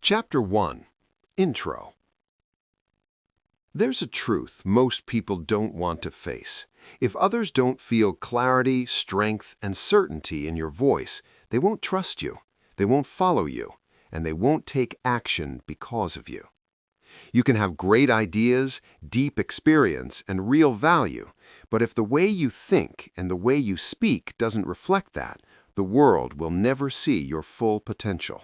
Chapter 1. Intro. There's a truth most people don't want to face. If others don't feel clarity, strength, and certainty in your voice, they won't trust you, they won't follow you, and they won't take action because of you. You can have great ideas, deep experience, and real value, but if the way you think and the way you speak doesn't reflect that, the world will never see your full potential.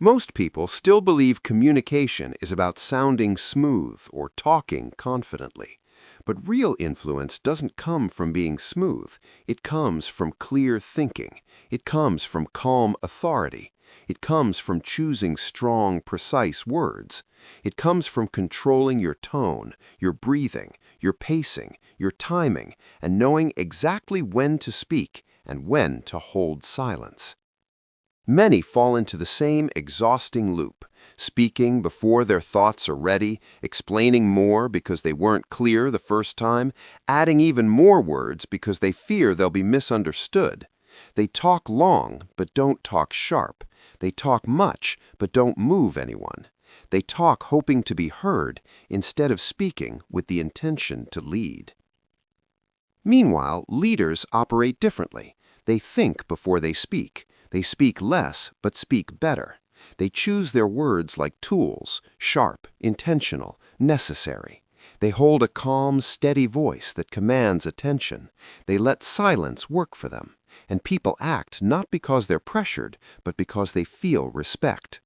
Most people still believe communication is about sounding smooth or talking confidently. But real influence doesn't come from being smooth. It comes from clear thinking. It comes from calm authority. It comes from choosing strong, precise words. It comes from controlling your tone, your breathing, your pacing, your timing, and knowing exactly when to speak and when to hold silence. Many fall into the same exhausting loop, speaking before their thoughts are ready, explaining more because they weren't clear the first time, adding even more words because they fear they'll be misunderstood. They talk long but don't talk sharp. They talk much but don't move anyone. They talk hoping to be heard instead of speaking with the intention to lead. Meanwhile, leaders operate differently. They think before they speak. They speak less, but speak better. They choose their words like tools, sharp, intentional, necessary. They hold a calm, steady voice that commands attention. They let silence work for them, and people act not because they're pressured, but because they feel respect.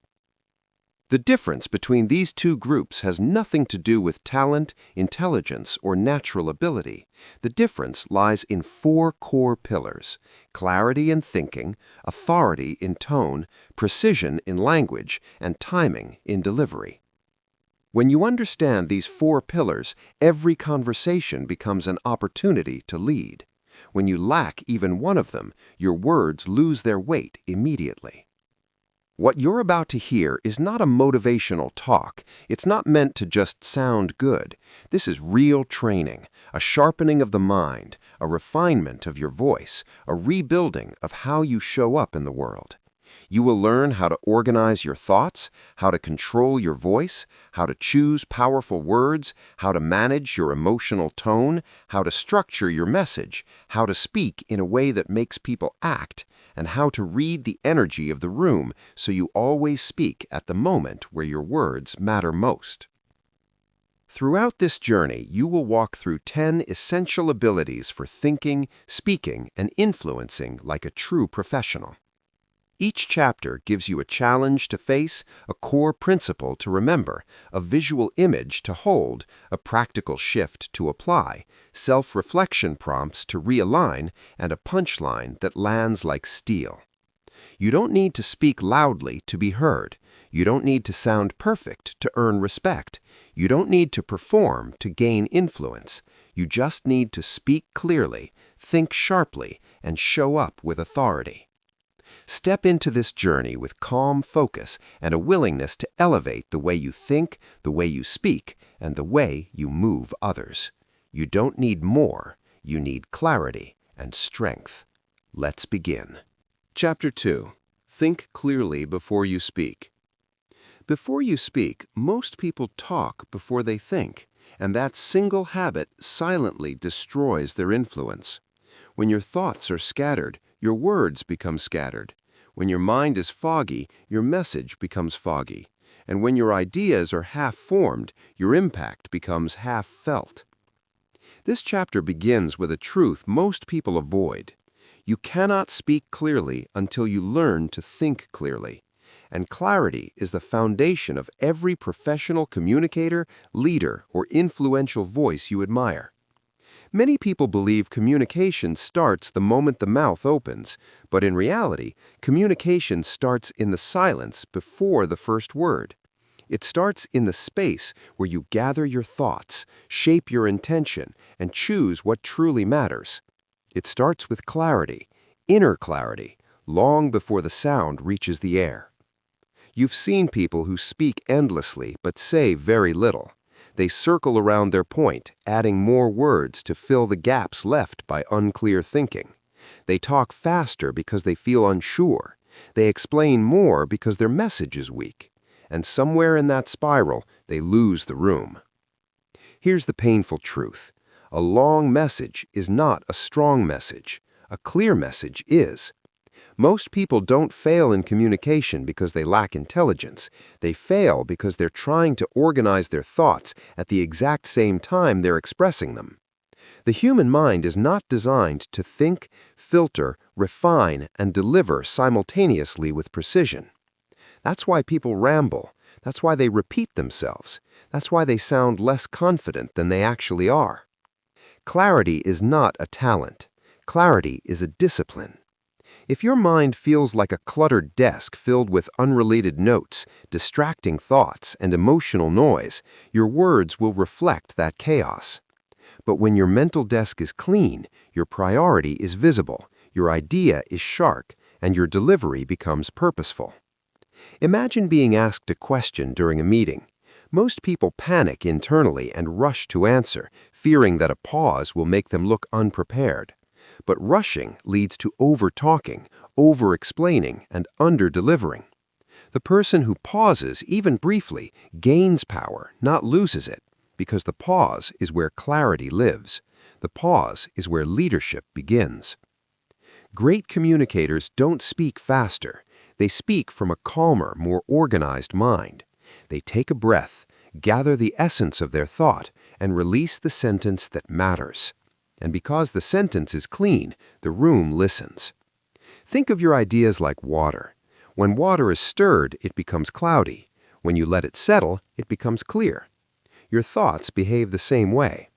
The difference between these two groups has nothing to do with talent, intelligence, or natural ability. The difference lies in four core pillars: clarity in thinking, authority in tone, precision in language, and timing in delivery. When you understand these four pillars, every conversation becomes an opportunity to lead. When you lack even one of them, your words lose their weight immediately. What you're about to hear is not a motivational talk. It's not meant to just sound good. This is real training, a sharpening of the mind, a refinement of your voice, a rebuilding of how you show up in the world. You will learn how to organize your thoughts, how to control your voice, how to choose powerful words, how to manage your emotional tone, how to structure your message, how to speak in a way that makes people act, and how to read the energy of the room so you always speak at the moment where your words matter most. Throughout this journey, you will walk through 10 essential abilities for thinking, speaking, and influencing like a true professional. Each chapter gives you a challenge to face, a core principle to remember, a visual image to hold, a practical shift to apply, self-reflection prompts to realign, and a punchline that lands like steel. You don't need to speak loudly to be heard. You don't need to sound perfect to earn respect. You don't need to perform to gain influence. You just need to speak clearly, think sharply, and show up with authority. Step into this journey with calm focus and a willingness to elevate the way you think, the way you speak, and the way you move others. You don't need more, you need clarity and strength. Let's begin. Chapter 2. Think clearly before you speak. Before you speak, most people talk before they think, and that single habit silently destroys their influence. When your thoughts are scattered, your words become scattered. When your mind is foggy, your message becomes foggy. And when your ideas are half-formed, your impact becomes half-felt. This chapter begins with a truth most people avoid. You cannot speak clearly until you learn to think clearly. And clarity is the foundation of every professional communicator, leader, or influential voice you admire. Many people believe communication starts the moment the mouth opens, but in reality, communication starts in the silence before the first word. It starts in the space where you gather your thoughts, shape your intention, and choose what truly matters. It starts with clarity, inner clarity, long before the sound reaches the air. You've seen people who speak endlessly but say very little. They circle around their point, adding more words to fill the gaps left by unclear thinking. They talk faster because they feel unsure. They explain more because their message is weak. And somewhere in that spiral, they lose the room. Here's the painful truth. A long message is not a strong message. A clear message is. Most people don't fail in communication because they lack intelligence. They fail because they're trying to organize their thoughts at the exact same time they're expressing them. The human mind is not designed to think, filter, refine, and deliver simultaneously with precision. That's why people ramble. That's why they repeat themselves. That's why they sound less confident than they actually are. Clarity is not a talent. Clarity is a discipline. If your mind feels like a cluttered desk filled with unrelated notes, distracting thoughts, and emotional noise, your words will reflect that chaos. But when your mental desk is clean, your priority is visible, your idea is sharp, and your delivery becomes purposeful. Imagine being asked a question during a meeting. Most people panic internally and rush to answer, fearing that a pause will make them look unprepared. But rushing leads to over-talking, over-explaining, and under-delivering. The person who pauses, even briefly, gains power, not loses it, because the pause is where clarity lives. The pause is where leadership begins. Great communicators don't speak faster. They speak from a calmer, more organized mind. They take a breath, gather the essence of their thought, and release the sentence that matters. And because the sentence is clean, the room listens. Think of your ideas like water. When water is stirred, it becomes cloudy. When you let it settle, it becomes clear. Your thoughts behave the same way.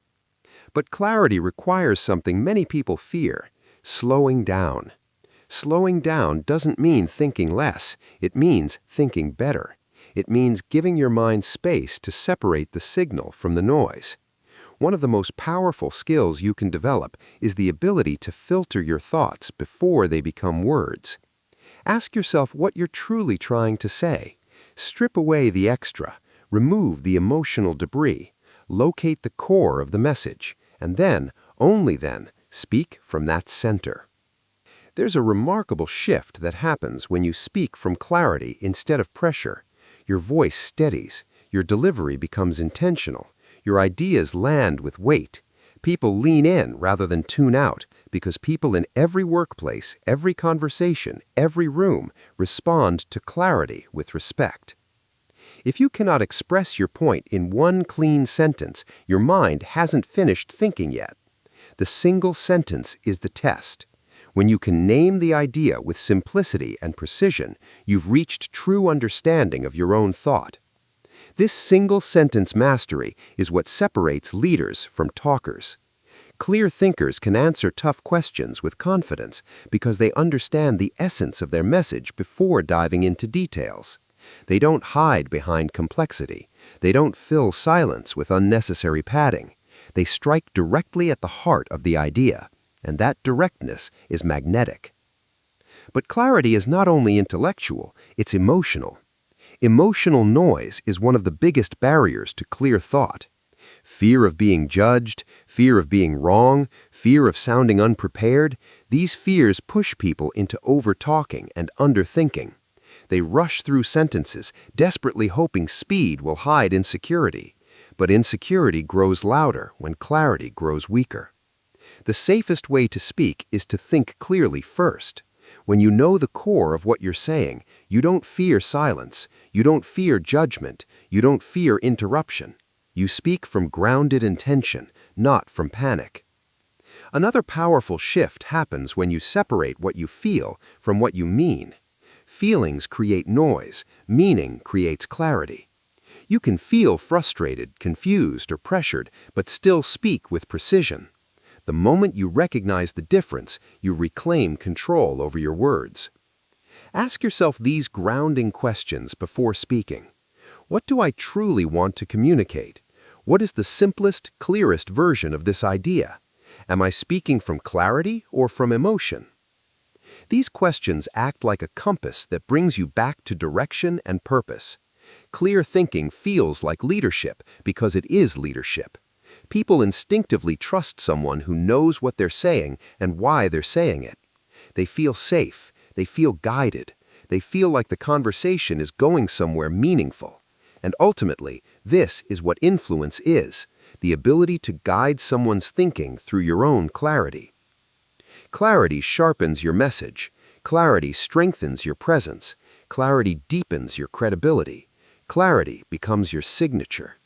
But clarity requires something many people fear: slowing down. Slowing down doesn't mean thinking less. It means thinking better. It means giving your mind space to separate the signal from the noise. One of the most powerful skills you can develop is the ability to filter your thoughts before they become words. Ask yourself what you're truly trying to say. Strip away the extra, remove the emotional debris, locate the core of the message, and then, only then, speak from that center. There's a remarkable shift that happens when you speak from clarity instead of pressure. Your voice steadies, your delivery becomes intentional, your ideas land with weight. People lean in rather than tune out because people in every workplace, every conversation, every room respond to clarity with respect. If you cannot express your point in one clean sentence, your mind hasn't finished thinking yet. The single sentence is the test. When you can name the idea with simplicity and precision, you've reached true understanding of your own thought. This single sentence mastery is what separates leaders from talkers. Clear thinkers can answer tough questions with confidence because they understand the essence of their message before diving into details. They don't hide behind complexity. They don't fill silence with unnecessary padding. They strike directly at the heart of the idea, and that directness is magnetic. But clarity is not only intellectual, it's emotional. Emotional noise is one of the biggest barriers to clear thought. Fear of being judged, fear of being wrong, fear of sounding unprepared, these fears push people into over-talking and under-thinking. They rush through sentences, desperately hoping speed will hide insecurity. But insecurity grows louder when clarity grows weaker. The safest way to speak is to think clearly first. When you know the core of what you're saying, you don't fear silence, you don't fear judgment, you don't fear interruption. You speak from grounded intention, not from panic. Another powerful shift happens when you separate what you feel from what you mean. Feelings create noise, meaning creates clarity. You can feel frustrated, confused, or pressured, but still speak with precision. The moment you recognize the difference, you reclaim control over your words. Ask yourself these grounding questions before speaking. What do I truly want to communicate? What is the simplest, clearest version of this idea? Am I speaking from clarity or from emotion? These questions act like a compass that brings you back to direction and purpose. Clear thinking feels like leadership because it is leadership. People instinctively trust someone who knows what they're saying and why they're saying it. They feel safe, they feel guided, They feel like the conversation is going somewhere meaningful. And ultimately, this is what influence is, the ability to guide someone's thinking through your own clarity. Clarity sharpens your message. Clarity strengthens your presence. Clarity deepens your credibility. Clarity becomes your signature.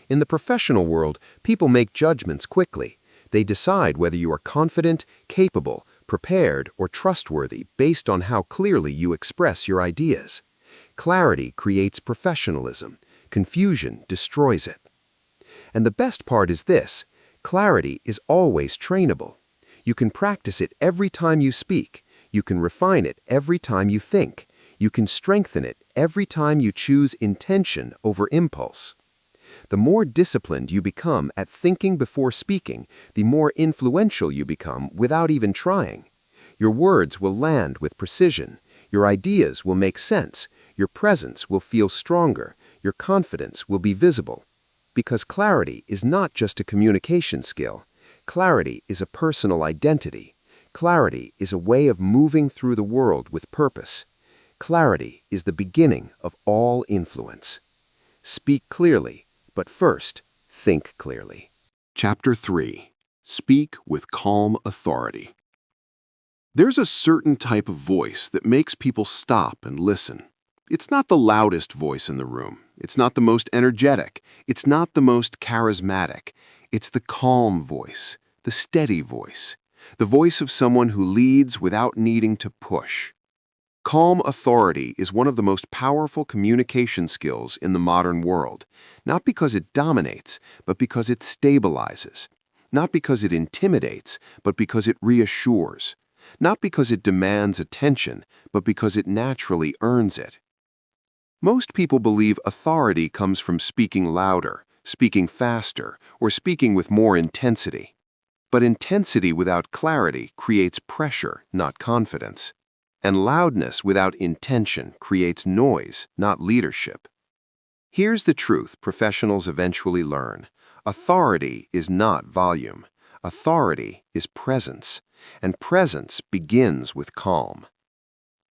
In the professional world, people make judgments quickly. They decide whether you are confident, capable, prepared, or trustworthy based on how clearly you express your ideas. Clarity creates professionalism. Confusion destroys it. And the best part is this: clarity is always trainable. You can practice it every time you speak. You can refine it every time you think. You can strengthen it every time you choose intention over impulse. The more disciplined you become at thinking before speaking, the more influential you become without even trying. Your words will land with precision. Your ideas will make sense. Your presence will feel stronger. Your confidence will be visible. Because clarity is not just a communication skill. Clarity is a personal identity. Clarity is a way of moving through the world with purpose. Clarity is the beginning of all influence. Speak clearly, but first, think clearly. Chapter 3. Speak with calm authority. There's a certain type of voice that makes people stop and listen. It's not the loudest voice in the room. It's not the most energetic. It's not the most charismatic. It's the calm voice, the steady voice, the voice of someone who leads without needing to push. Calm authority is one of the most powerful communication skills in the modern world, not because it dominates, but because it stabilizes. Not because it intimidates, but because it reassures. Not because it demands attention, but because it naturally earns it. Most people believe authority comes from speaking louder, speaking faster, or speaking with more intensity. But intensity without clarity creates pressure, not confidence. And loudness without intention creates noise, not leadership. Here's the truth professionals eventually learn. Authority is not volume. Authority is presence. And presence begins with calm.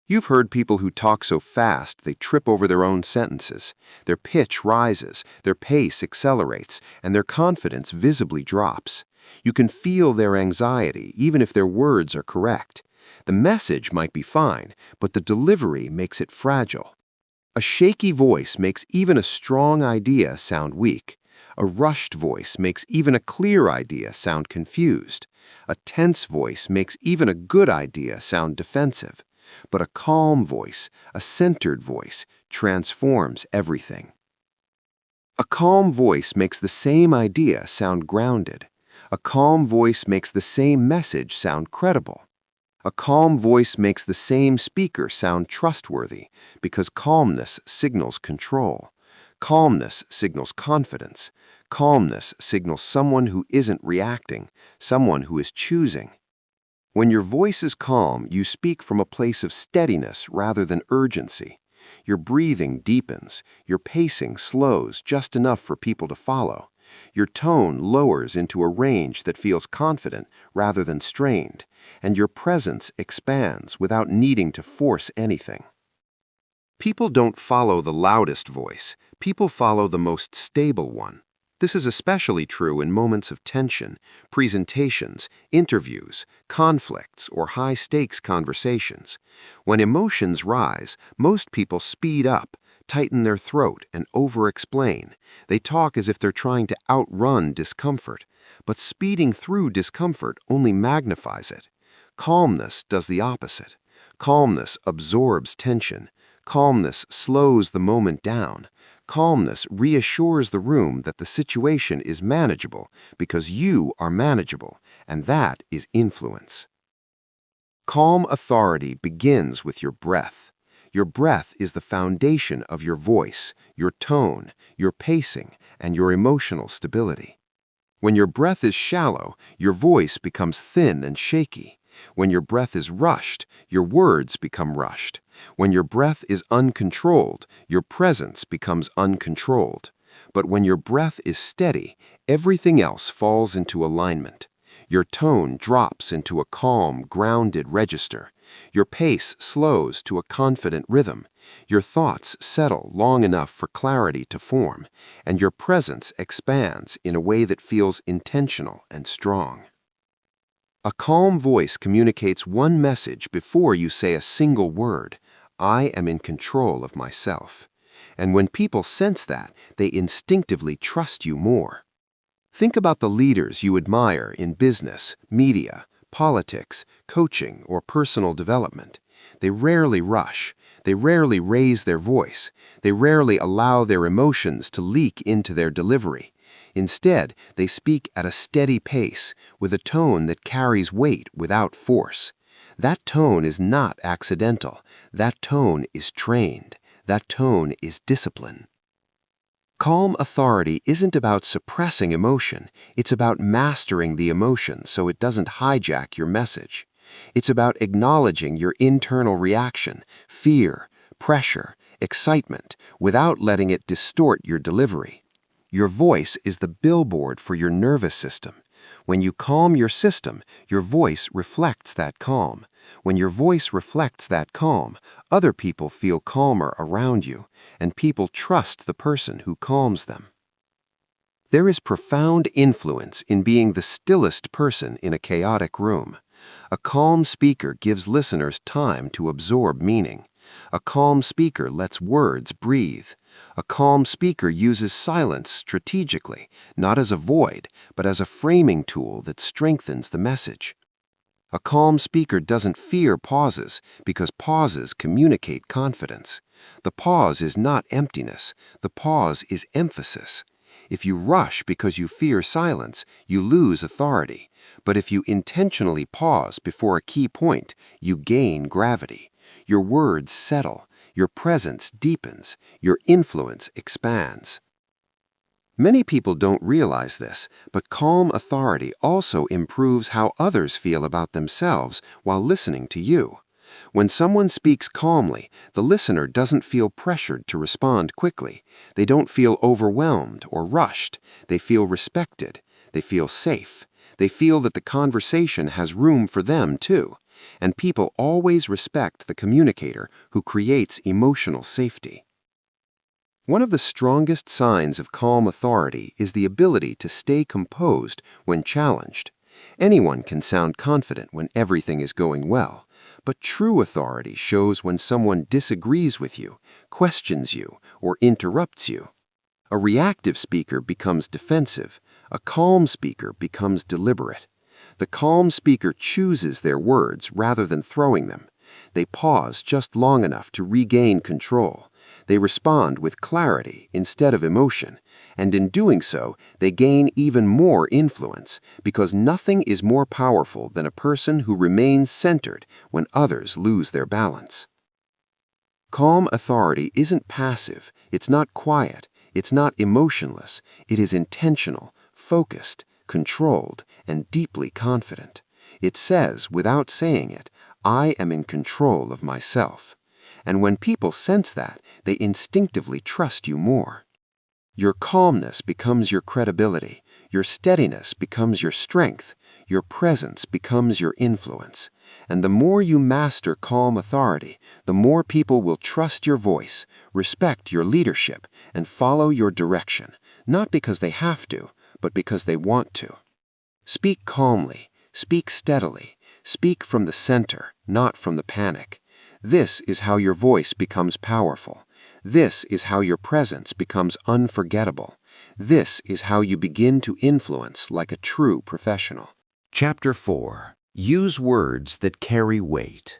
You've heard people who talk so fast they trip over their own sentences. Their pitch rises, their pace accelerates, and their confidence visibly drops. You can feel their anxiety, even if their words are correct. The message might be fine, but the delivery makes it fragile. A shaky voice makes even a strong idea sound weak. A rushed voice makes even a clear idea sound confused. A tense voice makes even a good idea sound defensive. But a calm voice, a centered voice, transforms everything. A calm voice makes the same idea sound grounded. A calm voice makes the same message sound credible. A calm voice makes the same speaker sound trustworthy because calmness signals control. Calmness signals confidence. Calmness signals someone who isn't reacting, someone who is choosing. When your voice is calm, you speak from a place of steadiness rather than urgency. Your breathing deepens. Your pacing slows just enough for people to follow. Your tone lowers into a range that feels confident rather than strained, and your presence expands without needing to force anything. People don't follow the loudest voice. People follow the most stable one. This is especially true in moments of tension, presentations, interviews, conflicts, or high-stakes conversations. When emotions rise, most people speed up, tighten their throat, and over-explain. They talk as if they're trying to outrun discomfort, but speeding through discomfort only magnifies it. Calmness does the opposite. Calmness absorbs tension. Calmness slows the moment down. Calmness reassures the room that the situation is manageable because you are manageable, and that is influence. Calm authority begins with your breath. Your breath is the foundation of your voice, your tone, your pacing, and your emotional stability. When your breath is shallow, your voice becomes thin and shaky. When your breath is rushed, your words become rushed. When your breath is uncontrolled, your presence becomes uncontrolled. But when your breath is steady, everything else falls into alignment. Your tone drops into a calm, grounded register. Your pace slows to a confident rhythm. Your thoughts settle long enough for clarity to form, and your presence expands in a way that feels intentional and strong. A calm voice communicates one message before you say a single word. I am in control of myself. And when people sense that, they instinctively trust you more. Think about the leaders you admire in business, media, politics, coaching, or personal development. They rarely rush. They rarely raise their voice. They rarely allow their emotions to leak into their delivery. Instead, they speak at a steady pace, with a tone that carries weight without force. That tone is not accidental. That tone is trained. That tone is discipline. Calm authority isn't about suppressing emotion. It's about mastering the emotion so it doesn't hijack your message. It's about acknowledging your internal reaction, fear, pressure, excitement, without letting it distort your delivery. Your voice is the billboard for your nervous system. When you calm your system, your voice reflects that calm. When your voice reflects that calm, other people feel calmer around you, and people trust the person who calms them. There is profound influence in being the stillest person in a chaotic room. A calm speaker gives listeners time to absorb meaning. A calm speaker lets words breathe. A calm speaker uses silence strategically, not as a void, but as a framing tool that strengthens the message. A calm speaker doesn't fear pauses because pauses communicate confidence. The pause is not emptiness. The pause is emphasis. If you rush because you fear silence, you lose authority. But if you intentionally pause before a key point, you gain gravity. Your words settle. Your presence deepens. Your influence expands. Many people don't realize this, but calm authority also improves how others feel about themselves while listening to you. When someone speaks calmly, the listener doesn't feel pressured to respond quickly. They don't feel overwhelmed or rushed. They feel respected. They feel safe. They feel that the conversation has room for them too. And people always respect the communicator who creates emotional safety. One of the strongest signs of calm authority is the ability to stay composed when challenged. Anyone can sound confident when everything is going well, but true authority shows when someone disagrees with you, questions you, or interrupts you. A reactive speaker becomes defensive. A calm speaker becomes deliberate. The calm speaker chooses their words rather than throwing them. They pause just long enough to regain control. They respond with clarity instead of emotion, and in doing so, they gain even more influence because nothing is more powerful than a person who remains centered when others lose their balance. Calm authority isn't passive, it's not quiet, it's not emotionless, it is intentional, focused, controlled, and deeply confident. It says, without saying it, I am in control of myself. And when people sense that, they instinctively trust you more. Your calmness becomes your credibility. Your steadiness becomes your strength. Your presence becomes your influence. And the more you master calm authority, the more people will trust your voice, respect your leadership, and follow your direction, not because they have to, but because they want to. Speak calmly. Speak steadily. Speak from the center, not from the panic. This is how your voice becomes powerful. This is how your presence becomes unforgettable. This is how you begin to influence like a true professional. Chapter 4. Use words that carry weight.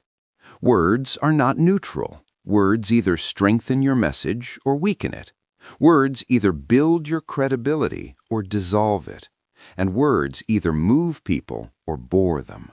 Words are not neutral. Words either strengthen your message or weaken it. Words either build your credibility or dissolve it. And words either move people or bore them.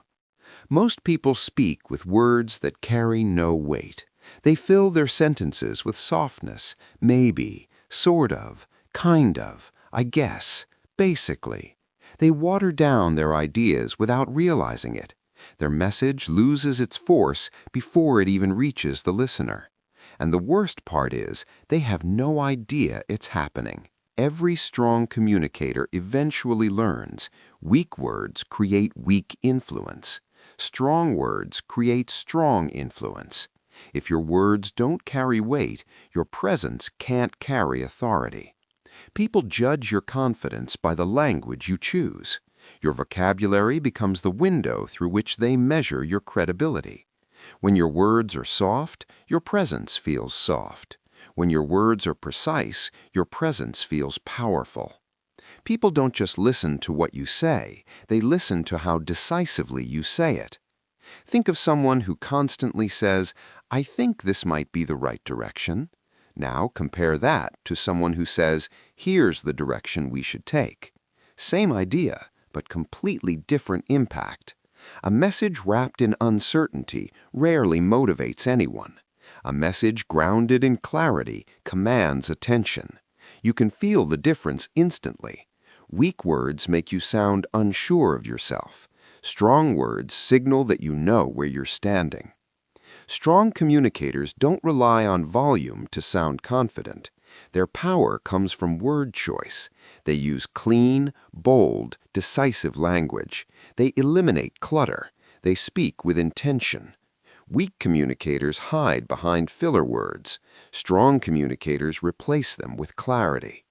Most people speak with words that carry no weight. They fill their sentences with softness, maybe, sort of, kind of, I guess, basically. They water down their ideas without realizing it. Their message loses its force before it even reaches the listener. And the worst part is, they have no idea it's happening. every strong communicator eventually learns, weak words create weak influence. Strong words create strong influence. If your words don't carry weight, your presence can't carry authority. People judge your confidence by the language you choose. Your vocabulary becomes the window through which they measure your credibility. When your words are soft, your presence feels soft. When your words are precise, your presence feels powerful. People don't just listen to what you say, they listen to how decisively you say it. Think of someone who constantly says, "I think this might be the right direction." Now compare that to someone who says, "Here's the direction we should take." Same idea, but completely different impact. A message wrapped in uncertainty rarely motivates anyone. A message grounded in clarity commands attention. You can feel the difference instantly. Weak words make you sound unsure of yourself. Strong words signal that you know where you're standing. Strong communicators don't rely on volume to sound confident. Their power comes from word choice. They use clean, bold, decisive language. They eliminate clutter. They speak with intention. Weak communicators hide behind filler words. Strong communicators replace them with clarity.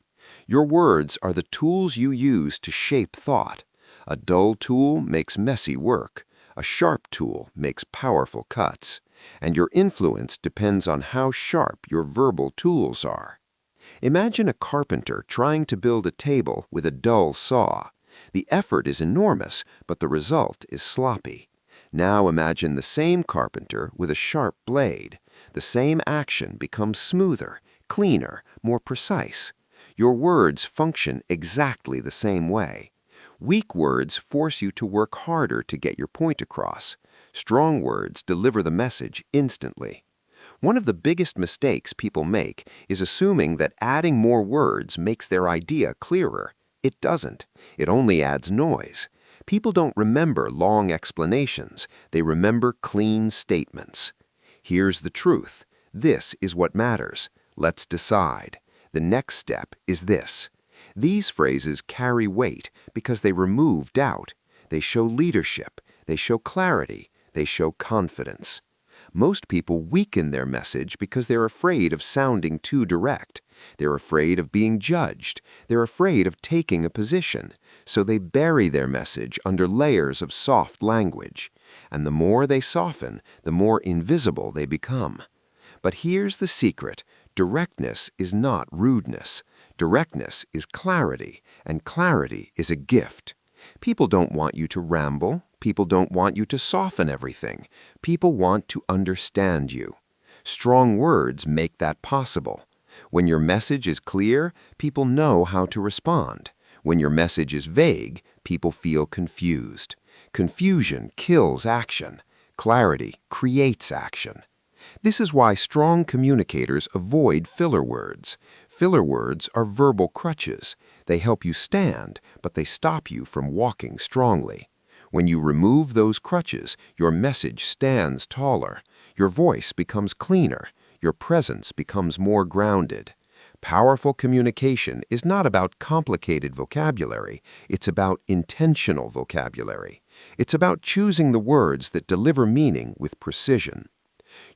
Your words are the tools you use to shape thought. A dull tool makes messy work. A sharp tool makes powerful cuts. And your influence depends on how sharp your verbal tools are. Imagine a carpenter trying to build a table with a dull saw. The effort is enormous, but the result is sloppy. Now imagine the same carpenter with a sharp blade. The same action becomes smoother, cleaner, more precise. Your words function exactly the same way. Weak words force you to work harder to get your point across. Strong words deliver the message instantly. One of the biggest mistakes people make is assuming that adding more words makes their idea clearer. It doesn't. It only adds noise. People don't remember long explanations. They remember clean statements. Here's the truth. This is what matters. Let's decide. The next step is this. These phrases carry weight because they remove doubt. They show leadership. They show clarity. They show confidence. Most people weaken their message because they're afraid of sounding too direct. They're afraid of being judged. They're afraid of taking a position. So they bury their message under layers of soft language. And the more they soften, the more invisible they become. But here's the secret. Directness is not rudeness. Directness is clarity, and clarity is a gift. People don't want you to ramble. People don't want you to soften everything. People want to understand you. Strong words make that possible. When your message is clear, people know how to respond. When your message is vague, people feel confused. Confusion kills action. Clarity creates action. This is why strong communicators avoid filler words. Filler words are verbal crutches. They help you stand, but they stop you from walking strongly. When you remove those crutches, your message stands taller. Your voice becomes cleaner. Your presence becomes more grounded. Powerful communication is not about complicated vocabulary. It's about intentional vocabulary. It's about choosing the words that deliver meaning with precision.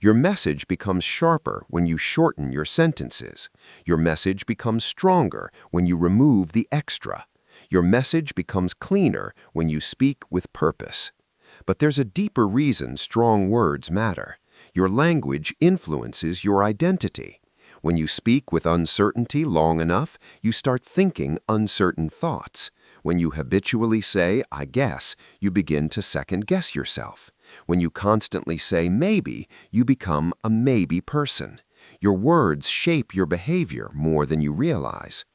Your message becomes sharper when you shorten your sentences. Your message becomes stronger when you remove the extra. Your message becomes cleaner when you speak with purpose. But there's a deeper reason strong words matter. Your language influences your identity. When you speak with uncertainty long enough, you start thinking uncertain thoughts. When you habitually say, "I guess," you begin to second-guess yourself. When you constantly say maybe, you become a maybe person. Your words shape your behavior more than you realize.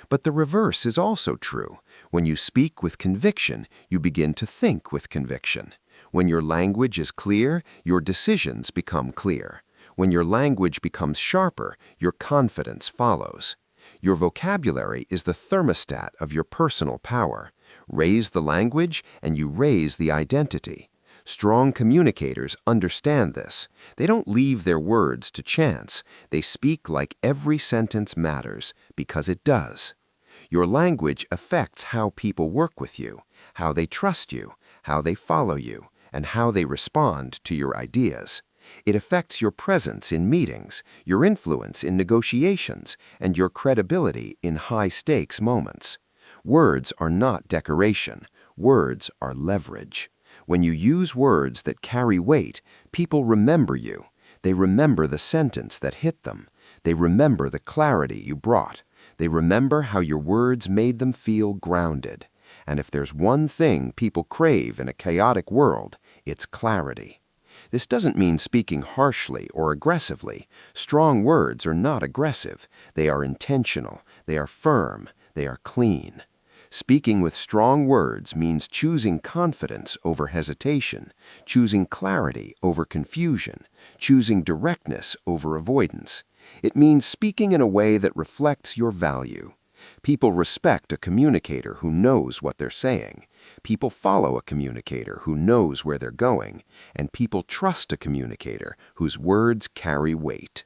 But the reverse is also true. When you speak with conviction, you begin to think with conviction. When your language is clear, your decisions become clear. When your language becomes sharper, your confidence follows. Your vocabulary is the thermostat of your personal power. Raise the language, and you raise the identity. Strong communicators understand this. They don't leave their words to chance. They speak like every sentence matters, because it does. Your language affects how people work with you, how they trust you, how they follow you, and how they respond to your ideas. It affects your presence in meetings, your influence in negotiations, and your credibility in high-stakes moments. Words are not decoration. Words are leverage. When you use words that carry weight, people remember you. They remember the sentence that hit them. They remember the clarity you brought. They remember how your words made them feel grounded. And if there's one thing people crave in a chaotic world, it's clarity. This doesn't mean speaking harshly or aggressively. Strong words are not aggressive. They are intentional. They are firm. They are clean. Speaking with strong words means choosing confidence over hesitation, choosing clarity over confusion, choosing directness over avoidance. It means speaking in a way that reflects your value. People respect a communicator who knows what they're saying. People follow a communicator who knows where they're going. And people trust a communicator whose words carry weight.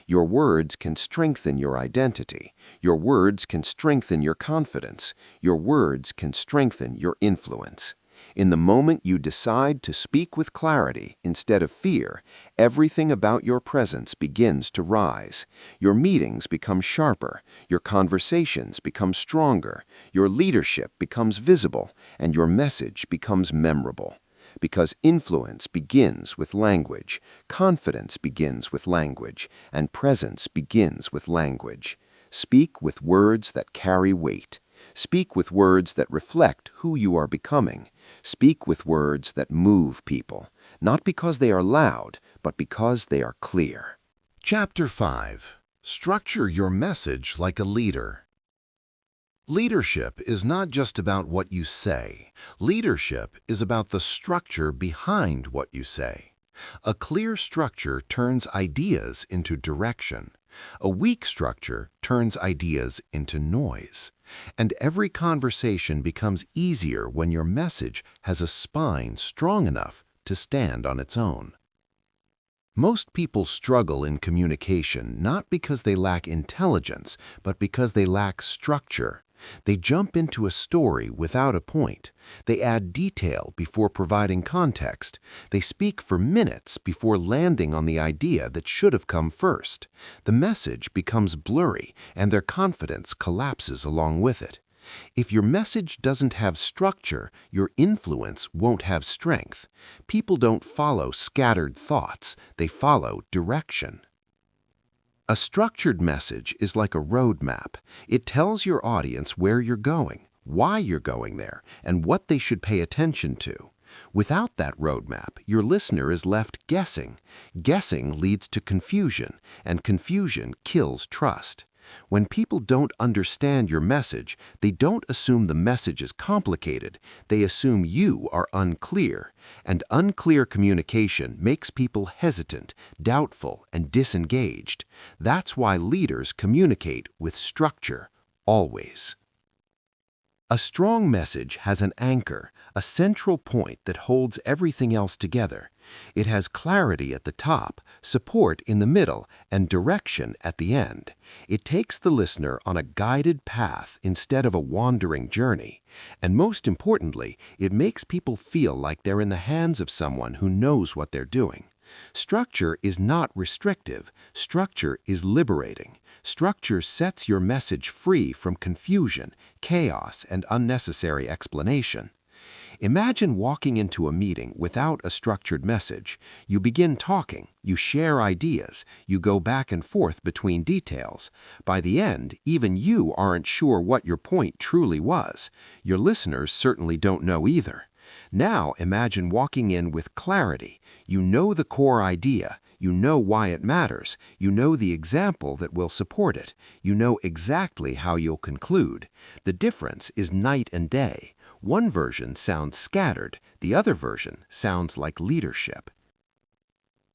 Your words can strengthen your identity. Your words can strengthen your confidence. Your words can strengthen your influence. In the moment you decide to speak with clarity instead of fear, everything about your presence begins to rise. Your meetings become sharper, your conversations become stronger, your leadership becomes visible, and your message becomes memorable. Because influence begins with language, confidence begins with language, and presence begins with language. Speak with words that carry weight. Speak with words that reflect who you are becoming. Speak with words that move people, not because they are loud, but because they are clear. Chapter 5. Structure your message like a leader. Leadership is not just about what you say. Leadership is about the structure behind what you say. A clear structure turns ideas into direction. A weak structure turns ideas into noise. And every conversation becomes easier when your message has a spine strong enough to stand on its own. Most people struggle in communication not because they lack intelligence, but because they lack structure. They jump into a story without a point. They add detail before providing context. They speak for minutes before landing on the idea that should have come first. The message becomes blurry, and their confidence collapses along with it. If your message doesn't have structure, your influence won't have strength. People don't follow scattered thoughts. They follow direction. A structured message is like a roadmap. It tells your audience where you're going, why you're going there, and what they should pay attention to. Without that roadmap, your listener is left guessing. Guessing leads to confusion, and confusion kills trust. When people don't understand your message, they don't assume the message is complicated. They assume you are unclear. And unclear communication makes people hesitant, doubtful, and disengaged. That's why leaders communicate with structure, always. A strong message has an anchor, a central point that holds everything else together. It has clarity at the top, support in the middle, and direction at the end. It takes the listener on a guided path instead of a wandering journey. And most importantly, it makes people feel like they're in the hands of someone who knows what they're doing. Structure is not restrictive. Structure is liberating. Structure sets your message free from confusion, chaos, and unnecessary explanation. Imagine walking into a meeting without a structured message. You begin talking, you share ideas, you go back and forth between details. By the end, even you aren't sure what your point truly was. Your listeners certainly don't know either. Now imagine walking in with clarity. You know the core idea. You know why it matters. You know the example that will support it. You know exactly how you'll conclude. The difference is night and day. One version sounds scattered. The other version sounds like leadership.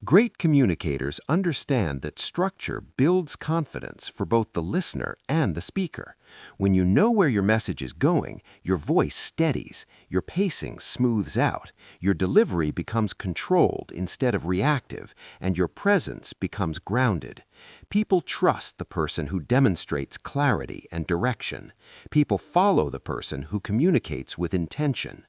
Great communicators understand that structure builds confidence for both the listener and the speaker. When you know where your message is going, your voice steadies, your pacing smooths out, your delivery becomes controlled instead of reactive, and your presence becomes grounded. People trust the person who demonstrates clarity and direction. People follow the person who communicates with intention.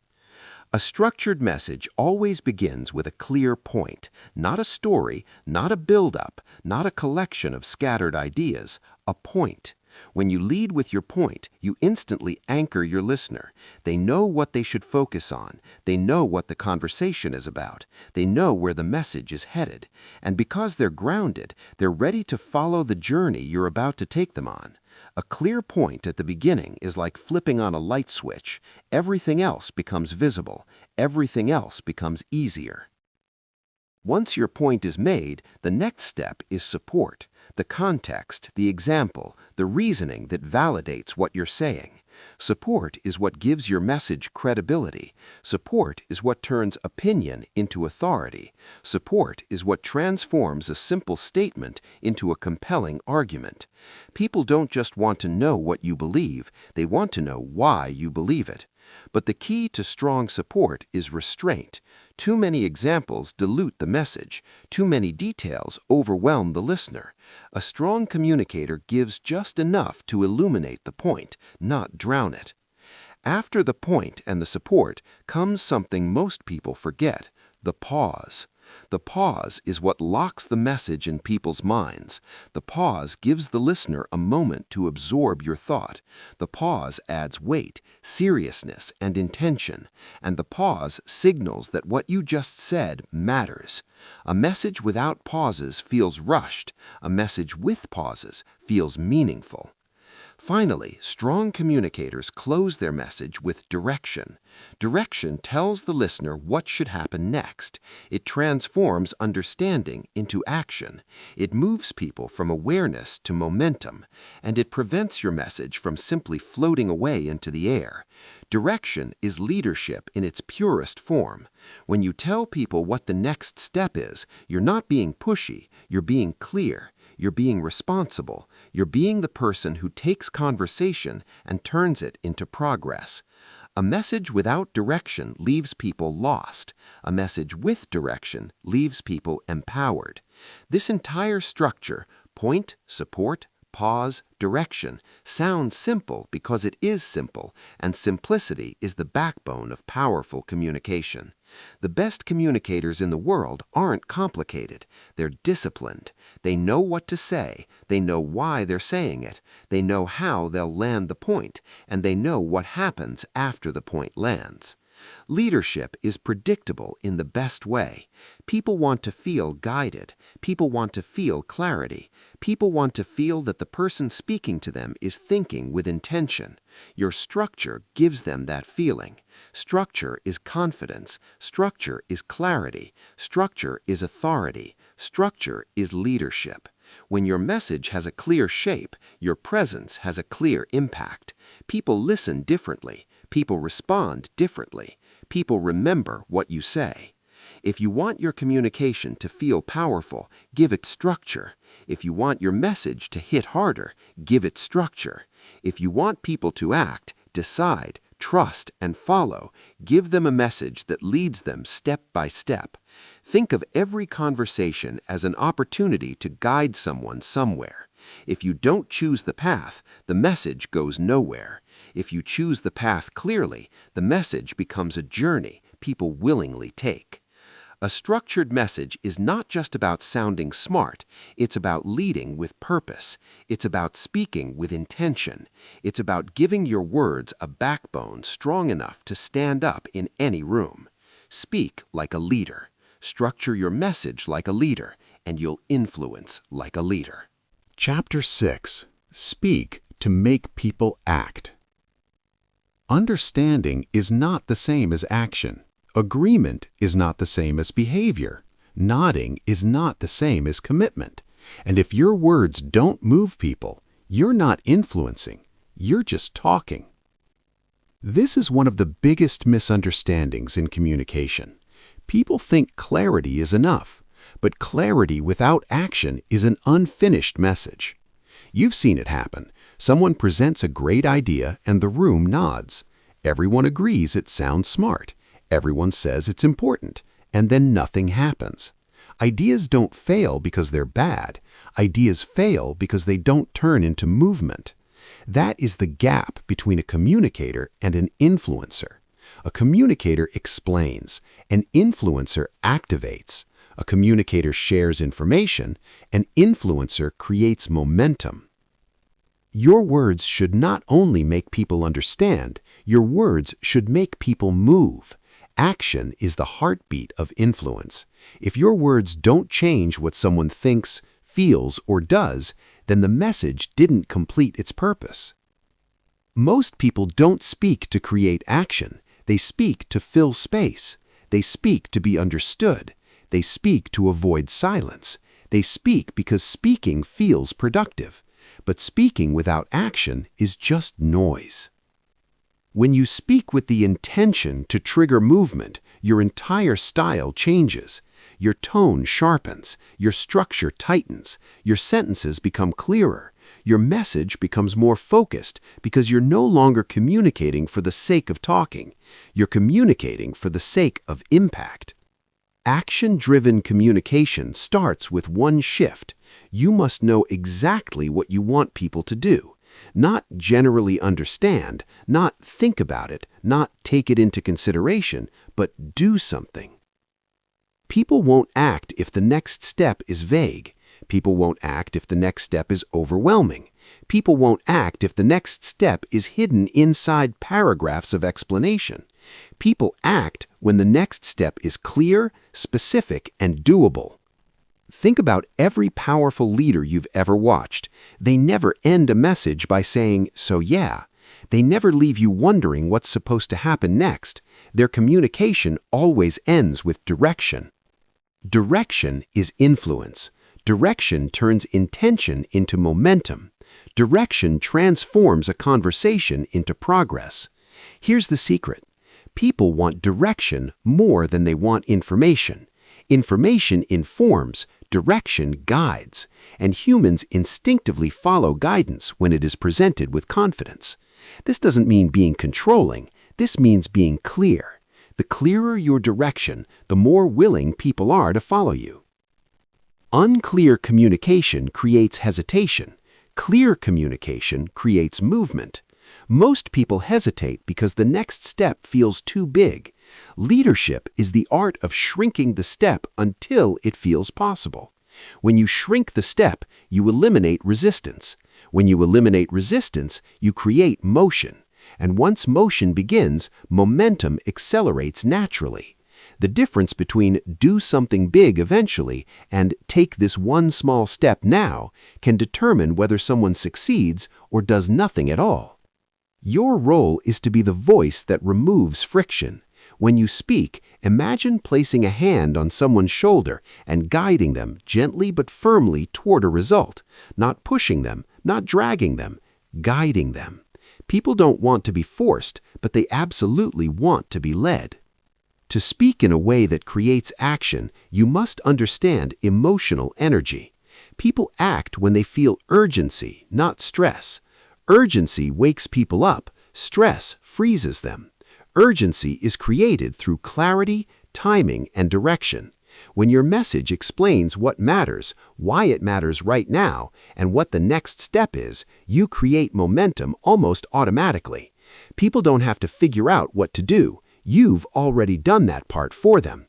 A structured message always begins with a clear point, not a story, not a build-up, not a collection of scattered ideas, a point. When you lead with your point, you instantly anchor your listener. They know what they should focus on. They know what the conversation is about. They know where the message is headed. And because they're grounded, they're ready to follow the journey you're about to take them on. A clear point at the beginning is like flipping on a light switch. Everything else becomes visible. Everything else becomes easier. Once your point is made, the next step is support. The context, the example, the reasoning that validates what you're saying. Support is what gives your message credibility. Support is what turns opinion into authority. Support is what transforms a simple statement into a compelling argument. People don't just want to know what you believe, they want to know why you believe it. But the key to strong support is restraint. Too many examples dilute the message. Too many details overwhelm the listener. A strong communicator gives just enough to illuminate the point, not drown it. After the point and the support comes something most people forget: the pause. The pause is what locks the message in people's minds. The pause gives the listener a moment to absorb your thought. The pause adds weight, seriousness, and intention. And the pause signals that what you just said matters. A message without pauses feels rushed. A message with pauses feels meaningful. Finally, strong communicators close their message with direction. Direction tells the listener what should happen next. It transforms understanding into action. It moves people from awareness to momentum, and it prevents your message from simply floating away into the air. Direction is leadership in its purest form. When you tell people what the next step is, you're not being pushy, you're being clear. You're being responsible. You're being the person who takes conversation and turns it into progress. A message without direction leaves people lost. A message with direction leaves people empowered. This entire structure, point, support, pause, direction, sounds simple because it is simple, and simplicity is the backbone of powerful communication. The best communicators in the world aren't complicated. They're disciplined. They know what to say. They know why they're saying it. They know how they'll land the point, and they know what happens after the point lands. Leadership is predictable in the best way. People want to feel guided. People want to feel clarity. People want to feel that the person speaking to them is thinking with intention. Your structure gives them that feeling. Structure is confidence. Structure is clarity. Structure is authority. Structure is leadership. When your message has a clear shape, your presence has a clear impact. People listen differently. People respond differently. People remember what you say. If you want your communication to feel powerful, give it structure. If you want your message to hit harder, give it structure. If you want people to act, decide, trust, and follow, give them a message that leads them step by step. Think of every conversation as an opportunity to guide someone somewhere. If you don't choose the path, the message goes nowhere. If you choose the path clearly, the message becomes a journey people willingly take. A structured message is not just about sounding smart. It's about leading with purpose. It's about speaking with intention. It's about giving your words a backbone strong enough to stand up in any room. Speak like a leader. Structure your message like a leader, and you'll influence like a leader. Chapter 6. Speak to make people act. Understanding is not the same as action. Agreement is not the same as behavior. Nodding is not the same as commitment. And if your words don't move people, you're not influencing. You're just talking. This is one of the biggest misunderstandings in communication. People think clarity is enough, but clarity without action is an unfinished message. You've seen it happen. Someone presents a great idea and the room nods. Everyone agrees it sounds smart. Everyone says it's important, and then nothing happens. Ideas don't fail because they're bad. Ideas fail because they don't turn into movement. That is the gap between a communicator and an influencer. A communicator explains. An influencer activates. A communicator shares information. An influencer creates momentum. Your words should not only make people understand, your words should make people move. Action is the heartbeat of influence. If your words don't change what someone thinks, feels, or does, then the message didn't complete its purpose. Most people don't speak to create action. They speak to fill space. They speak to be understood. They speak to avoid silence. They speak because speaking feels productive. But speaking without action is just noise. When you speak with the intention to trigger movement, your entire style changes. Your tone sharpens, your structure tightens, your sentences become clearer, your message becomes more focused because you're no longer communicating for the sake of talking. You're communicating for the sake of impact. Action-driven communication starts with one shift. You must know exactly what you want people to do. Not generally understand, not think about it, not take it into consideration, but do something. People won't act if the next step is vague. People won't act if the next step is overwhelming. People won't act if the next step is hidden inside paragraphs of explanation. People act when the next step is clear, specific, and doable. Think about every powerful leader you've ever watched. They never end a message by saying, "So yeah." They never leave you wondering what's supposed to happen next. Their communication always ends with direction. Direction is influence. Direction turns intention into momentum. Direction transforms a conversation into progress. Here's the secret. People want direction more than they want information. Information informs, direction guides, and humans instinctively follow guidance when it is presented with confidence. This doesn't mean being controlling. This means being clear. The clearer your direction, the more willing people are to follow you. Unclear communication creates hesitation. Clear communication creates movement. Most people hesitate because the next step feels too big. Leadership is the art of shrinking the step until it feels possible. When you shrink the step, you eliminate resistance. When you eliminate resistance, you create motion. And once motion begins, momentum accelerates naturally. The difference between do something big eventually and take this one small step now can determine whether someone succeeds or does nothing at all. Your role is to be the voice that removes friction. When you speak, imagine placing a hand on someone's shoulder and guiding them gently but firmly toward a result, not pushing them, not dragging them, guiding them. People don't want to be forced, but they absolutely want to be led. To speak in a way that creates action, you must understand emotional energy. People act when they feel urgency, not stress. Urgency wakes people up. Stress freezes them. Urgency is created through clarity, timing, and direction. When your message explains what matters, why it matters right now, and what the next step is, you create momentum almost automatically. People don't have to figure out what to do. You've already done that part for them.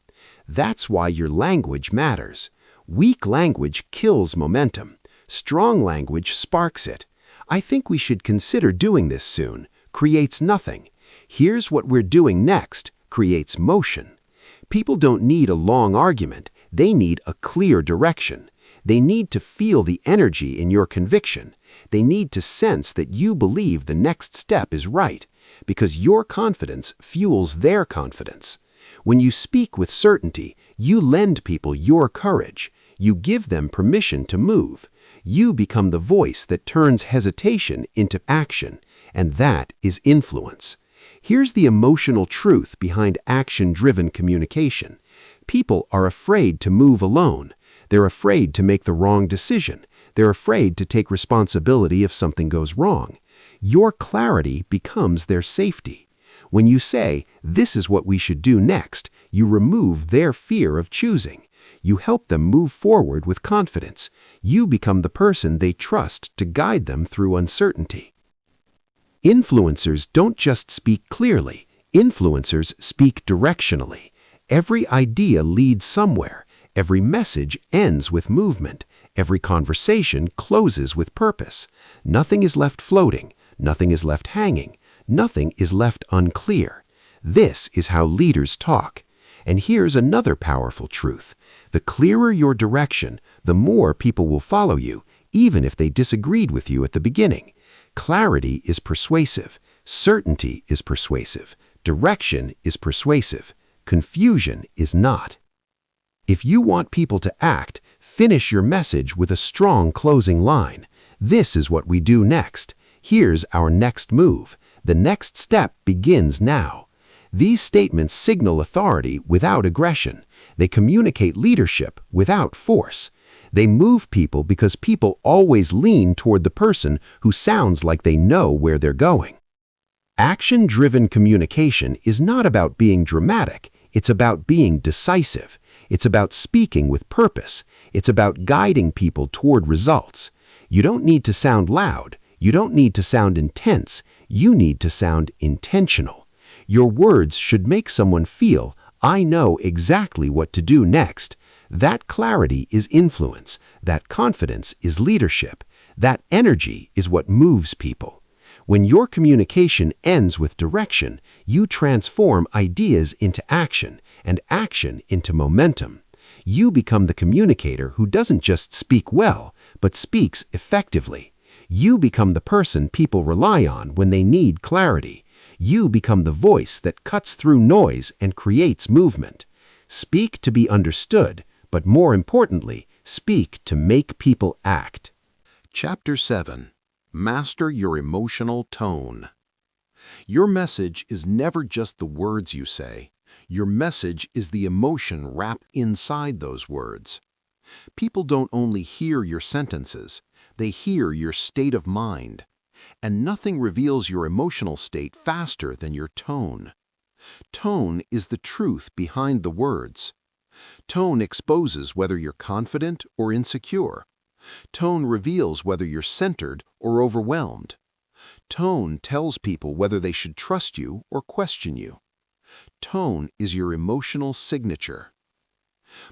That's why your language matters. Weak language kills momentum. Strong language sparks it. I think we should consider doing this soon. Creates nothing. Here's what we're doing next. Creates motion. People don't need a long argument. They need a clear direction. They need to feel the energy in your conviction. They need to sense that you believe the next step is right, because your confidence fuels their confidence. When you speak with certainty, you lend people your courage. You give them permission to move. You become the voice that turns hesitation into action, and that is influence. Here's the emotional truth behind action-driven communication. People are afraid to move alone. They're afraid to make the wrong decision. They're afraid to take responsibility if something goes wrong. Your clarity becomes their safety. When you say, "This is what we should do next," you remove their fear of choosing. You help them move forward with confidence. You become the person they trust to guide them through uncertainty. Influencers don't just speak clearly. Influencers speak directionally. Every idea leads somewhere. Every message ends with movement. Every conversation closes with purpose. Nothing is left floating. Nothing is left hanging. Nothing is left unclear. This is how leaders talk. And here's another powerful truth. The clearer your direction, the more people will follow you, even if they disagreed with you at the beginning. Clarity is persuasive. Certainty is persuasive. Direction is persuasive. Confusion is not. If you want people to act, finish your message with a strong closing line. This is what we do next. Here's our next move. The next step begins now. These statements signal authority without aggression. They communicate leadership without force. They move people because people always lean toward the person who sounds like they know where they're going. Action-driven communication is not about being dramatic. It's about being decisive. It's about speaking with purpose. It's about guiding people toward results. You don't need to sound loud. You don't need to sound intense. You need to sound intentional. Your words should make someone feel, I know exactly what to do next. That clarity is influence. That confidence is leadership. That energy is what moves people. When your communication ends with direction, you transform ideas into action and action into momentum. You become the communicator who doesn't just speak well, but speaks effectively. You become the person people rely on when they need clarity. You become the voice that cuts through noise and creates movement. Speak to be understood, but more importantly, speak to make people act. Chapter 7. Master your emotional tone. Your message is never just the words you say. Your message is the emotion wrapped inside those words. People don't only hear your sentences, they hear your state of mind. And nothing reveals your emotional state faster than your tone. Tone is the truth behind the words. Tone exposes whether you're confident or insecure. Tone reveals whether you're centered or overwhelmed. Tone tells people whether they should trust you or question you. Tone is your emotional signature.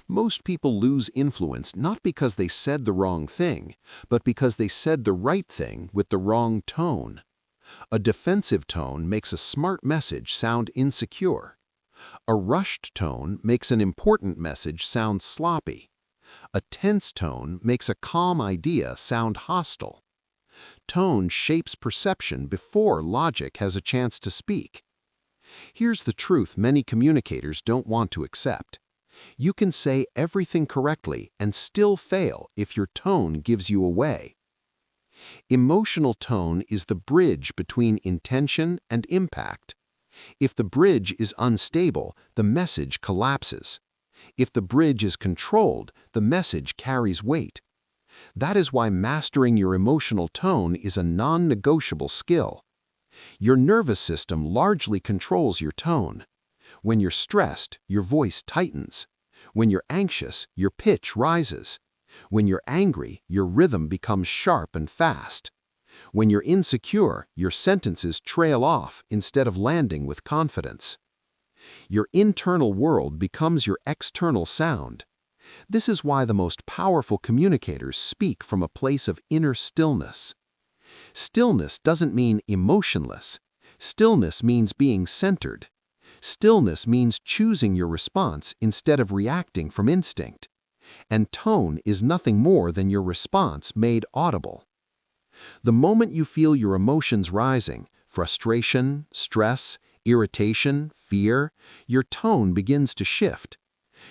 Most people lose influence not because they said the wrong thing, but because they said the right thing with the wrong tone. A defensive tone makes a smart message sound insecure. A rushed tone makes an important message sound sloppy. A tense tone makes a calm idea sound hostile. Tone shapes perception before logic has a chance to speak. Here's the truth many communicators don't want to accept. You can say everything correctly and still fail if your tone gives you away. Emotional tone is the bridge between intention and impact. If the bridge is unstable, the message collapses. If the bridge is controlled, the message carries weight. That is why mastering your emotional tone is a non-negotiable skill. Your nervous system largely controls your tone. When you're stressed, your voice tightens. When you're anxious, your pitch rises. When you're angry, your rhythm becomes sharp and fast. When you're insecure, your sentences trail off instead of landing with confidence. Your internal world becomes your external sound. This is why the most powerful communicators speak from a place of inner stillness. Stillness doesn't mean emotionless. Stillness means being centered. Stillness means choosing your response instead of reacting from instinct. And tone is nothing more than your response made audible. The moment you feel your emotions rising, frustration, stress, irritation, fear, your tone begins to shift.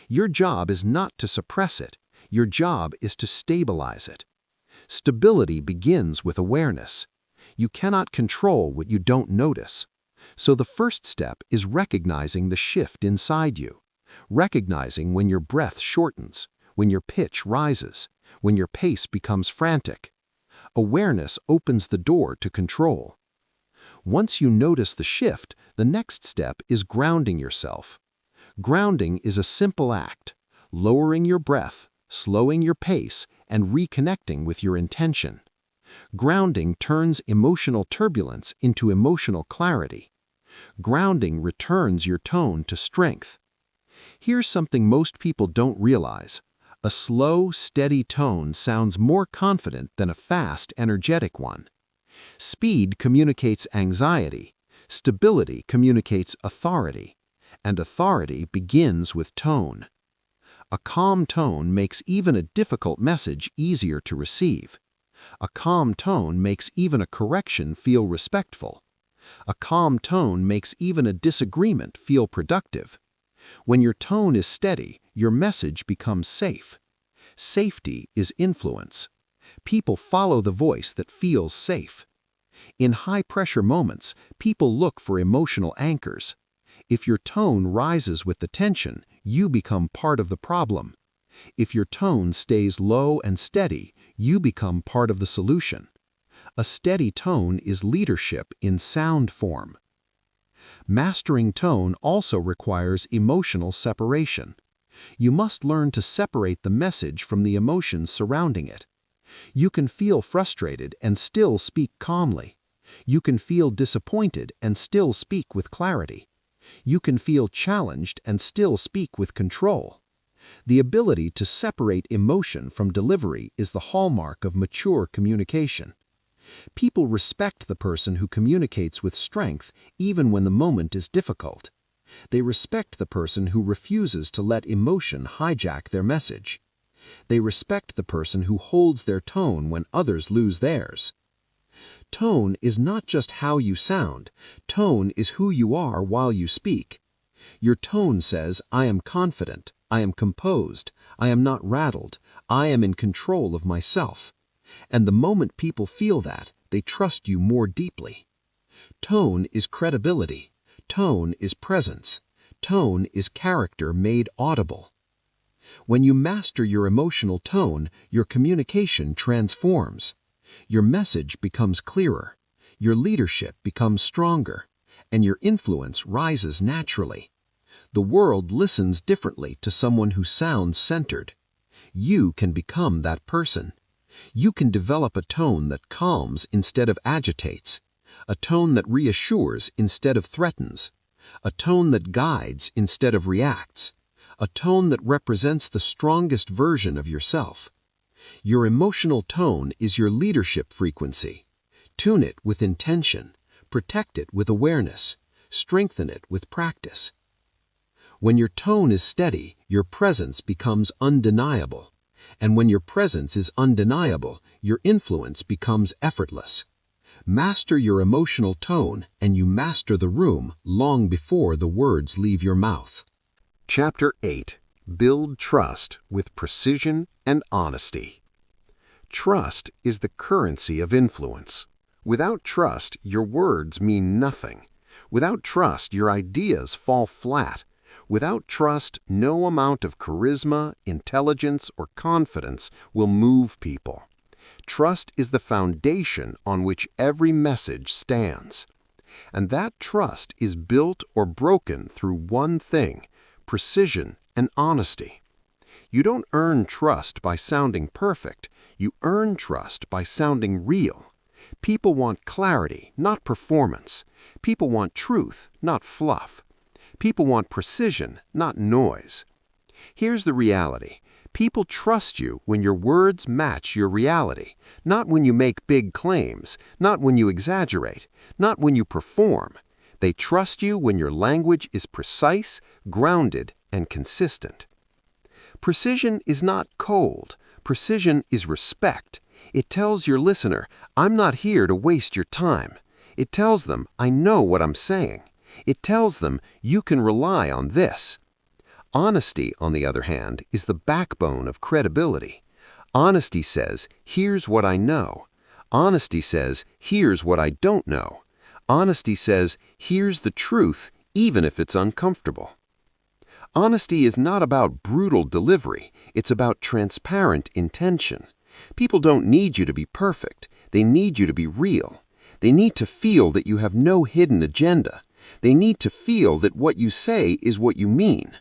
Your job is not to suppress it. Your job is to stabilize it. Stability begins with awareness. You cannot control what you don't notice. So the first step is recognizing the shift inside you. Recognizing when your breath shortens, when your pitch rises, when your pace becomes frantic. Awareness opens the door to control. Once you notice the shift, the next step is grounding yourself. Grounding is a simple act. lowering your breath, slowing your pace, and reconnecting with your intention. Grounding turns emotional turbulence into emotional clarity. Grounding returns your tone to strength. Here's something most people don't realize. A slow, steady tone sounds more confident than a fast, energetic one. Speed communicates anxiety. Stability communicates authority. And authority begins with tone. A calm tone makes even a difficult message easier to receive. A calm tone makes even a correction feel respectful. A calm tone makes even a disagreement feel productive. When your tone is steady, your message becomes safe. Safety is influence. People follow the voice that feels safe. In high-pressure moments, people look for emotional anchors. If your tone rises with the tension, you become part of the problem. If your tone stays low and steady, you become part of the solution. A steady tone is leadership in sound form. Mastering tone also requires emotional separation. You must learn to separate the message from the emotions surrounding it. You can feel frustrated and still speak calmly. You can feel disappointed and still speak with clarity. You can feel challenged and still speak with control. The ability to separate emotion from delivery is the hallmark of mature communication. People respect the person who communicates with strength even when the moment is difficult. They respect the person who refuses to let emotion hijack their message. They respect the person who holds their tone when others lose theirs. Tone is not just how you sound. Tone is who you are while you speak. Your tone says, I am confident, I am composed, I am not rattled, I am in control of myself. And the moment people feel that, they trust you more deeply. Tone is credibility. Tone is presence. Tone is character made audible. When you master your emotional tone, your communication transforms. Your message becomes clearer. Your leadership becomes stronger. And your influence rises naturally. The world listens differently to someone who sounds centered. You can become that person. You can develop a tone that calms instead of agitates, a tone that reassures instead of threatens, a tone that guides instead of reacts, a tone that represents the strongest version of yourself. Your emotional tone is your leadership frequency. Tune it with intention, protect it with awareness, strengthen it with practice. When your tone is steady, your presence becomes undeniable. And when your presence is undeniable, your influence becomes effortless. Master your emotional tone, and you master the room long before the words leave your mouth. Chapter 8. Build trust with precision and honesty. Trust is the currency of influence. Without trust, your words mean nothing. Without trust, your ideas fall flat. Without trust, no amount of charisma, intelligence, or confidence will move people. Trust is the foundation on which every message stands. And that trust is built or broken through one thing: precision and honesty. You don't earn trust by sounding perfect. You earn trust by sounding real. People want clarity, not performance. People want truth, not fluff. People want precision, not noise. Here's the reality. People trust you when your words match your reality, not when you make big claims, not when you exaggerate, not when you perform. They trust you when your language is precise, grounded, and consistent. Precision is not cold. Precision is respect. It tells your listener, I'm not here to waste your time. It tells them, I know what I'm saying. It tells them, you can rely on this. Honesty, on the other hand, is the backbone of credibility. Honesty says, here's what I know. Honesty says, here's what I don't know. Honesty says, here's the truth, even if it's uncomfortable. Honesty is not about brutal delivery. It's about transparent intention. People don't need you to be perfect. They need you to be real. They need to feel that you have no hidden agenda. They need to feel that what you say is what you mean.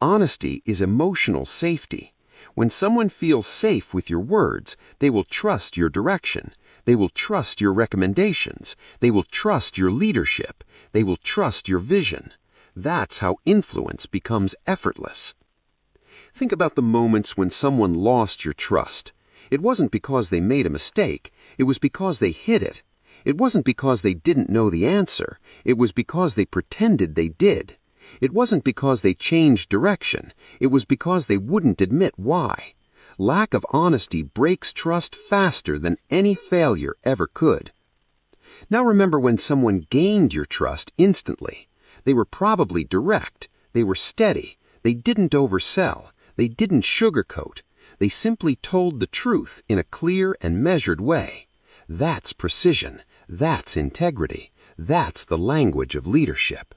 Honesty is emotional safety. When someone feels safe with your words, they will trust your direction. They will trust your recommendations. They will trust your leadership. They will trust your vision. That's how influence becomes effortless. Think about the moments when someone lost your trust. It wasn't because they made a mistake. It was because they hid it. It wasn't because they didn't know the answer. It was because they pretended they did. It wasn't because they changed direction. It was because they wouldn't admit why. Lack of honesty breaks trust faster than any failure ever could. Now remember when someone gained your trust instantly. They were probably direct. They were steady. They didn't oversell. They didn't sugarcoat. They simply told the truth in a clear and measured way. That's precision. That's integrity. That's the language of leadership.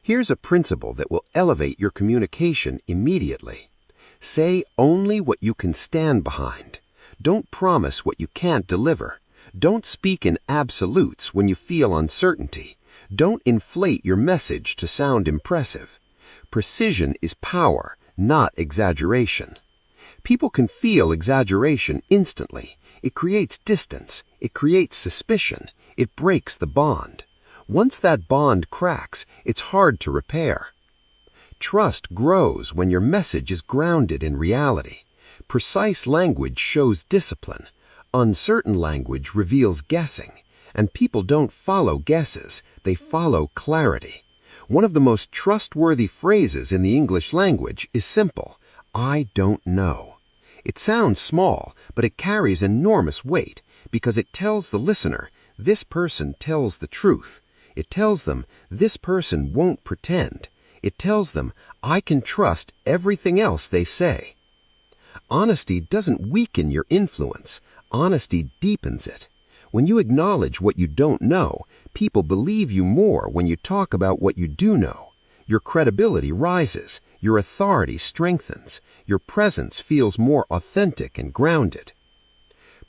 Here's a principle that will elevate your communication immediately. Say only what you can stand behind. Don't promise what you can't deliver. Don't speak in absolutes when you feel uncertainty. Don't inflate your message to sound impressive. Precision is power, not exaggeration. People can feel exaggeration instantly. It creates distance. It creates suspicion. It breaks the bond. Once that bond cracks, it's hard to repair. Trust grows when your message is grounded in reality. Precise language shows discipline. Uncertain language reveals guessing. And people don't follow guesses, they follow clarity. One of the most trustworthy phrases in the English language is simple: I don't know. It sounds small, but it carries enormous weight because it tells the listener, this person tells the truth. It tells them, this person won't pretend. It tells them, I can trust everything else they say. Honesty doesn't weaken your influence. Honesty deepens it. When you acknowledge what you don't know, people believe you more when you talk about what you do know. Your credibility rises. Your authority strengthens. Your presence feels more authentic and grounded.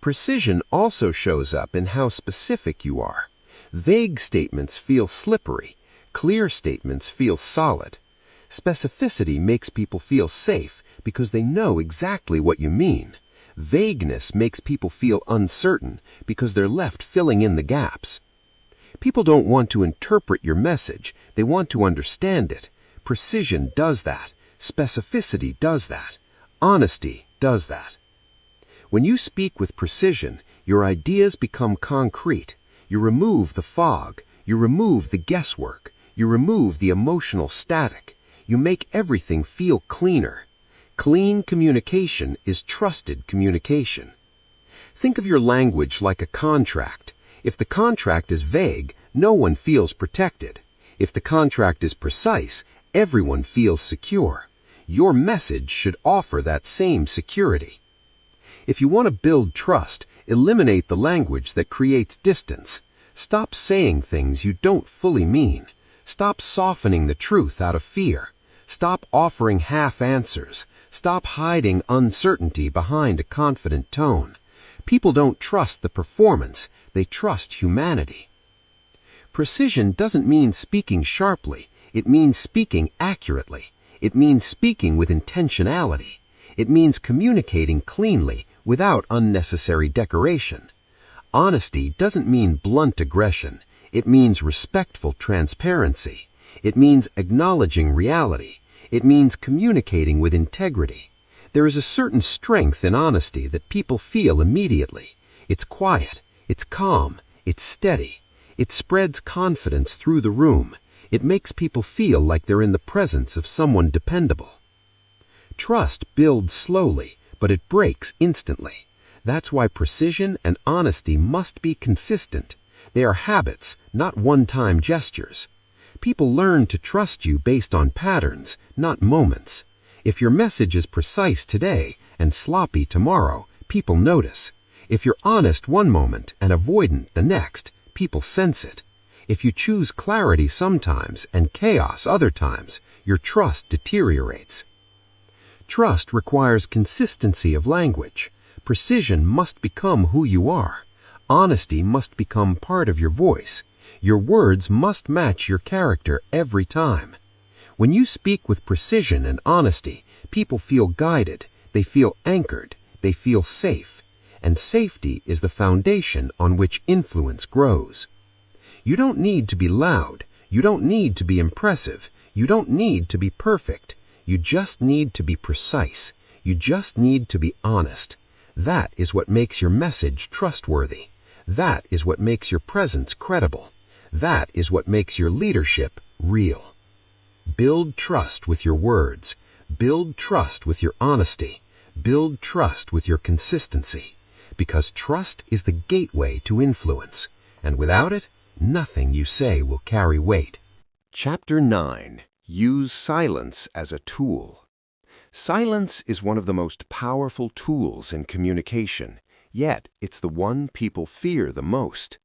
Precision also shows up in how specific you are. Vague statements feel slippery. Clear statements feel solid. Specificity makes people feel safe because they know exactly what you mean. Vagueness makes people feel uncertain because they're left filling in the gaps. People don't want to interpret your message. They want to understand it. Precision does that. Specificity does that. Honesty does that. When you speak with precision, your ideas become concrete. You remove the fog. You remove the guesswork. You remove the emotional static. You make everything feel cleaner. Clean communication is trusted communication. Think of your language like a contract. If the contract is vague, no one feels protected. If the contract is precise, everyone feels secure. Your message should offer that same security. If you want to build trust, eliminate the language that creates distance. Stop saying things you don't fully mean. Stop softening the truth out of fear. Stop offering half answers. Stop hiding uncertainty behind a confident tone. People don't trust the performance, they trust humanity. Precision doesn't mean speaking sharply. It means speaking accurately. It means speaking with intentionality. It means communicating cleanly without unnecessary decoration. Honesty doesn't mean blunt aggression. It means respectful transparency. It means acknowledging reality. It means communicating with integrity. There is a certain strength in honesty that people feel immediately. It's quiet. It's calm. It's steady. It spreads confidence through the room. It makes people feel like they're in the presence of someone dependable. Trust builds slowly, but it breaks instantly. That's why precision and honesty must be consistent. They are habits, not one-time gestures. People learn to trust you based on patterns, not moments. If your message is precise today and sloppy tomorrow, people notice. If you're honest one moment and avoidant the next, people sense it. If you choose clarity sometimes and chaos other times, your trust deteriorates. Trust requires consistency of language. Precision must become who you are. Honesty must become part of your voice. Your words must match your character every time. When you speak with precision and honesty, people feel guided, they feel anchored, they feel safe, and safety is the foundation on which influence grows. You don't need to be loud, you don't need to be impressive, you don't need to be perfect, you just need to be precise, you just need to be honest. That is what makes your message trustworthy. That is what makes your presence credible. That is what makes your leadership real. Build trust with your words. Build trust with your honesty. Build trust with your consistency. Because trust is the gateway to influence, and without it, nothing you say will carry weight. Chapter 9. Use silence as a tool. Silence is one of the most powerful tools in communication, yet it's the one people fear the most.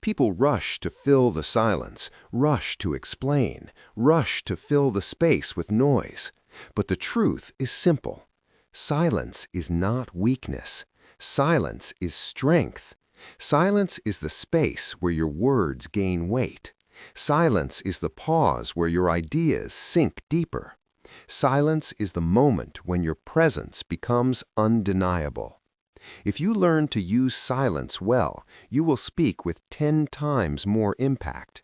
People rush to fill the silence, rush to explain, rush to fill the space with noise. But the truth is simple. Silence is not weakness. Silence is strength. Silence is the space where your words gain weight. Silence is the pause where your ideas sink deeper. Silence is the moment when your presence becomes undeniable. If you learn to use silence well, you will speak with 10 times more impact.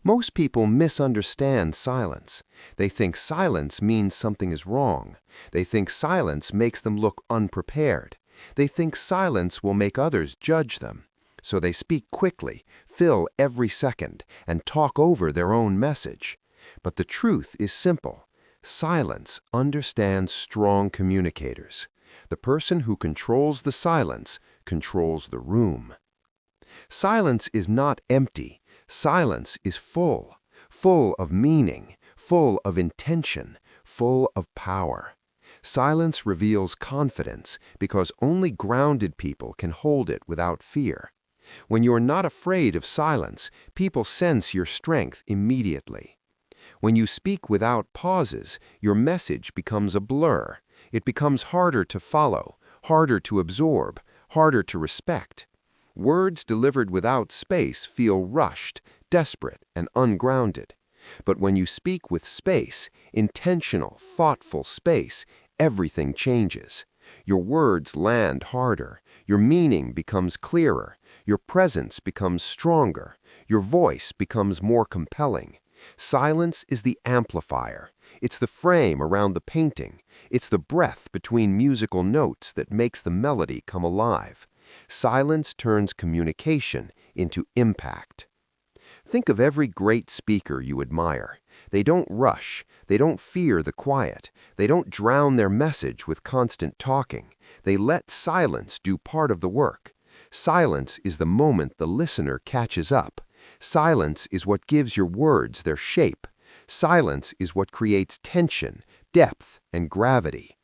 Most people misunderstand silence. They think silence means something is wrong. They think silence makes them look unprepared. They think silence will make others judge them. So they speak quickly, fill every second, and talk over their own message. But the truth is simple. Silence understands strong communicators. The person who controls the silence controls the room. Silence is not empty. Silence is full, full of meaning, full of intention, full of power. Silence reveals confidence because only grounded people can hold it without fear. When you are not afraid of silence, people sense your strength immediately. When you speak without pauses, your message becomes a blur. It becomes harder to follow, harder to absorb, harder to respect. Words delivered without space feel rushed, desperate, and ungrounded. But when you speak with space, intentional, thoughtful space, everything changes. Your words land harder, your meaning becomes clearer, your presence becomes stronger, your voice becomes more compelling. Silence is the amplifier. It's the frame around the painting. It's the breath between musical notes that makes the melody come alive. Silence turns communication into impact. Think of every great speaker you admire. They don't rush. They don't fear the quiet. They don't drown their message with constant talking. They let silence do part of the work. Silence is the moment the listener catches up. Silence is what gives your words their shape. Silence is what creates tension, depth, and gravity.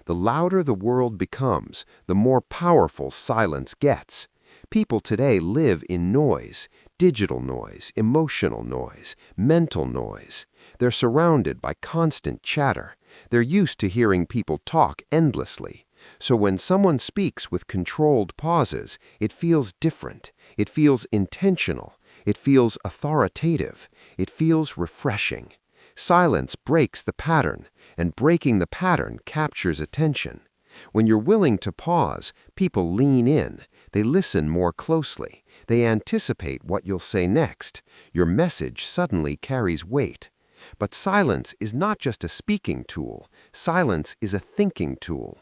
The louder the world becomes, the more powerful silence gets. People today live in noise, digital noise, emotional noise, mental noise. They're surrounded by constant chatter. They're used to hearing people talk endlessly. So when someone speaks with controlled pauses, it feels different. It feels intentional. It feels authoritative. It feels refreshing. Silence breaks the pattern, and breaking the pattern captures attention. When you're willing to pause, people lean in. They listen more closely. They anticipate what you'll say next. Your message suddenly carries weight. But silence is not just a speaking tool. Silence is a thinking tool.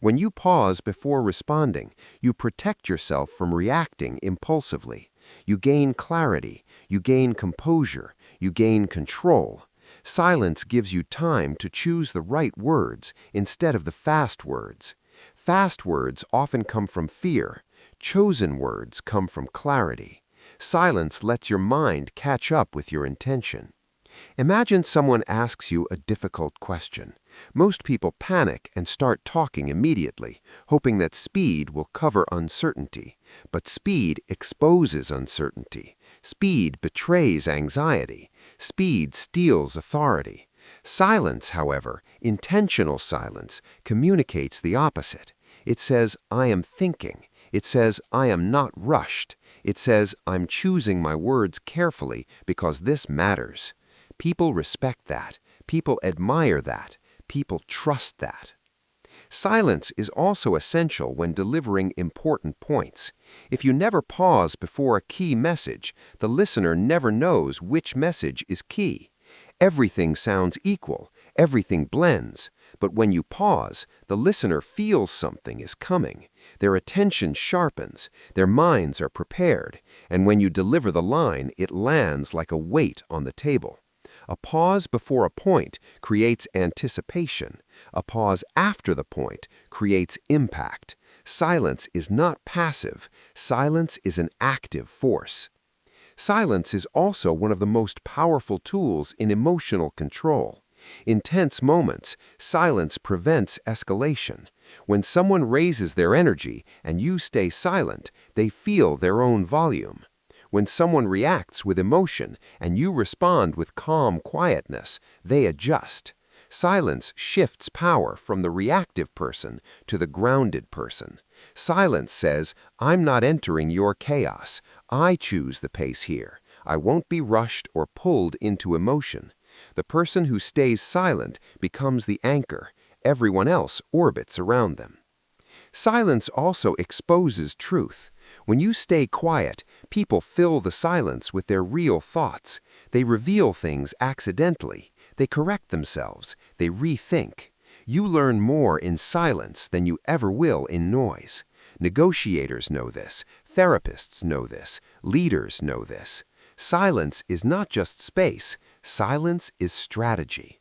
When you pause before responding, you protect yourself from reacting impulsively. You gain clarity. You gain composure. You gain control. Silence gives you time to choose the right words instead of the fast words. Fast words often come from fear. Chosen words come from clarity. Silence lets your mind catch up with your intention. Imagine someone asks you a difficult question. Most people panic and start talking immediately, hoping that speed will cover uncertainty. But speed exposes uncertainty. Speed betrays anxiety. Speed steals authority. Silence, however, intentional silence, communicates the opposite. It says, I am thinking. It says, I am not rushed. It says, I'm choosing my words carefully because this matters. People respect that. People admire that. People trust that. Silence is also essential when delivering important points. If you never pause before a key message, the listener never knows which message is key. Everything sounds equal, everything blends, but when you pause, the listener feels something is coming. Their attention sharpens, their minds are prepared, and when you deliver the line, it lands like a weight on the table. A pause before a point creates anticipation. A pause after the point creates impact. Silence is not passive. Silence is an active force. Silence is also one of the most powerful tools in emotional control. In tense moments, silence prevents escalation. When someone raises their energy and you stay silent, they feel their own volume. When someone reacts with emotion and you respond with calm quietness, they adjust. Silence shifts power from the reactive person to the grounded person. Silence says, I'm not entering your chaos. I choose the pace here. I won't be rushed or pulled into emotion. The person who stays silent becomes the anchor. Everyone else orbits around them. Silence also exposes truth. When you stay quiet, people fill the silence with their real thoughts. They reveal things accidentally. They correct themselves. They rethink. You learn more in silence than you ever will in noise. Negotiators know this. Therapists know this. Leaders know this. Silence is not just space. Silence is strategy.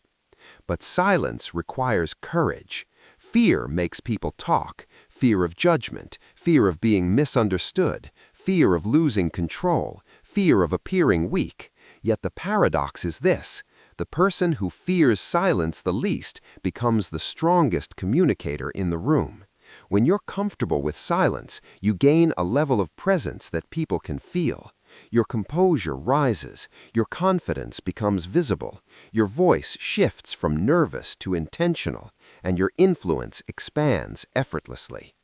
But silence requires courage. Fear makes people talk. Fear of judgment, fear of being misunderstood, fear of losing control, fear of appearing weak. Yet the paradox is this: the person who fears silence the least becomes the strongest communicator in the room. When you're comfortable with silence, you gain a level of presence that people can feel. Your composure rises, your confidence becomes visible, your voice shifts from nervous to intentional, and your influence expands effortlessly.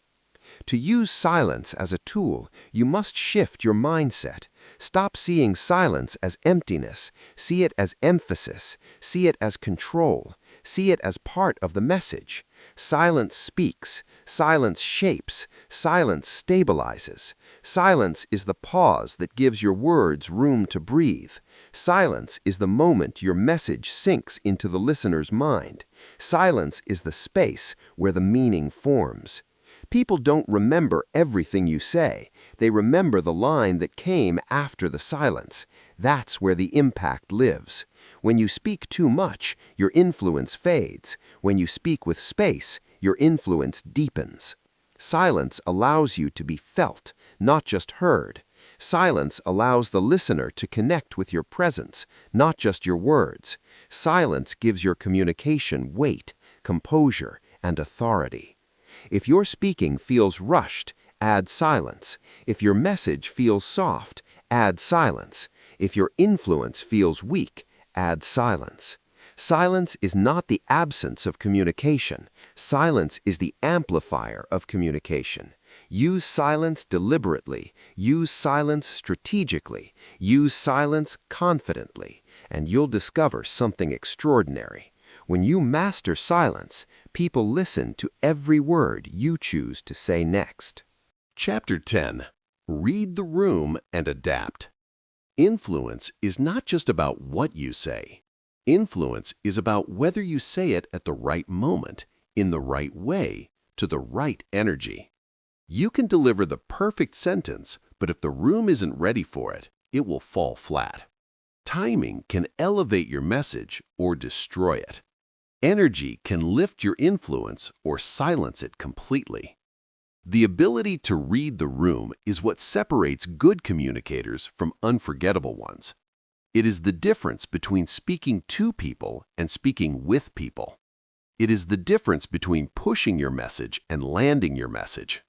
To use silence as a tool, you must shift your mindset. Stop seeing silence as emptiness. See it as emphasis. See it as control. See it as part of the message. Silence speaks. Silence shapes. Silence stabilizes. Silence is the pause that gives your words room to breathe. Silence is the moment your message sinks into the listener's mind. Silence is the space where the meaning forms. People don't remember everything you say. They remember the line that came after the silence. That's where the impact lives. When you speak too much, your influence fades. When you speak with space, your influence deepens. Silence allows you to be felt, not just heard. Silence allows the listener to connect with your presence, not just your words. Silence gives your communication weight, composure, and authority. If your speaking feels rushed, add silence. If your message feels soft, add silence. If your influence feels weak, add silence. Silence is not the absence of communication. Silence is the amplifier of communication. Use silence deliberately. Use silence strategically. Use silence confidently, and you'll discover something extraordinary. When you master silence, people listen to every word you choose to say next. Chapter 10. Read the room and adapt. Influence is not just about what you say. Influence is about whether you say it at the right moment, in the right way, to the right energy. You can deliver the perfect sentence, but if the room isn't ready for it, it will fall flat. Timing can elevate your message or destroy it. Energy can lift your influence or silence it completely. The ability to read the room is what separates good communicators from unforgettable ones. It is the difference between speaking to people and speaking with people. It is the difference between pushing your message and landing your message.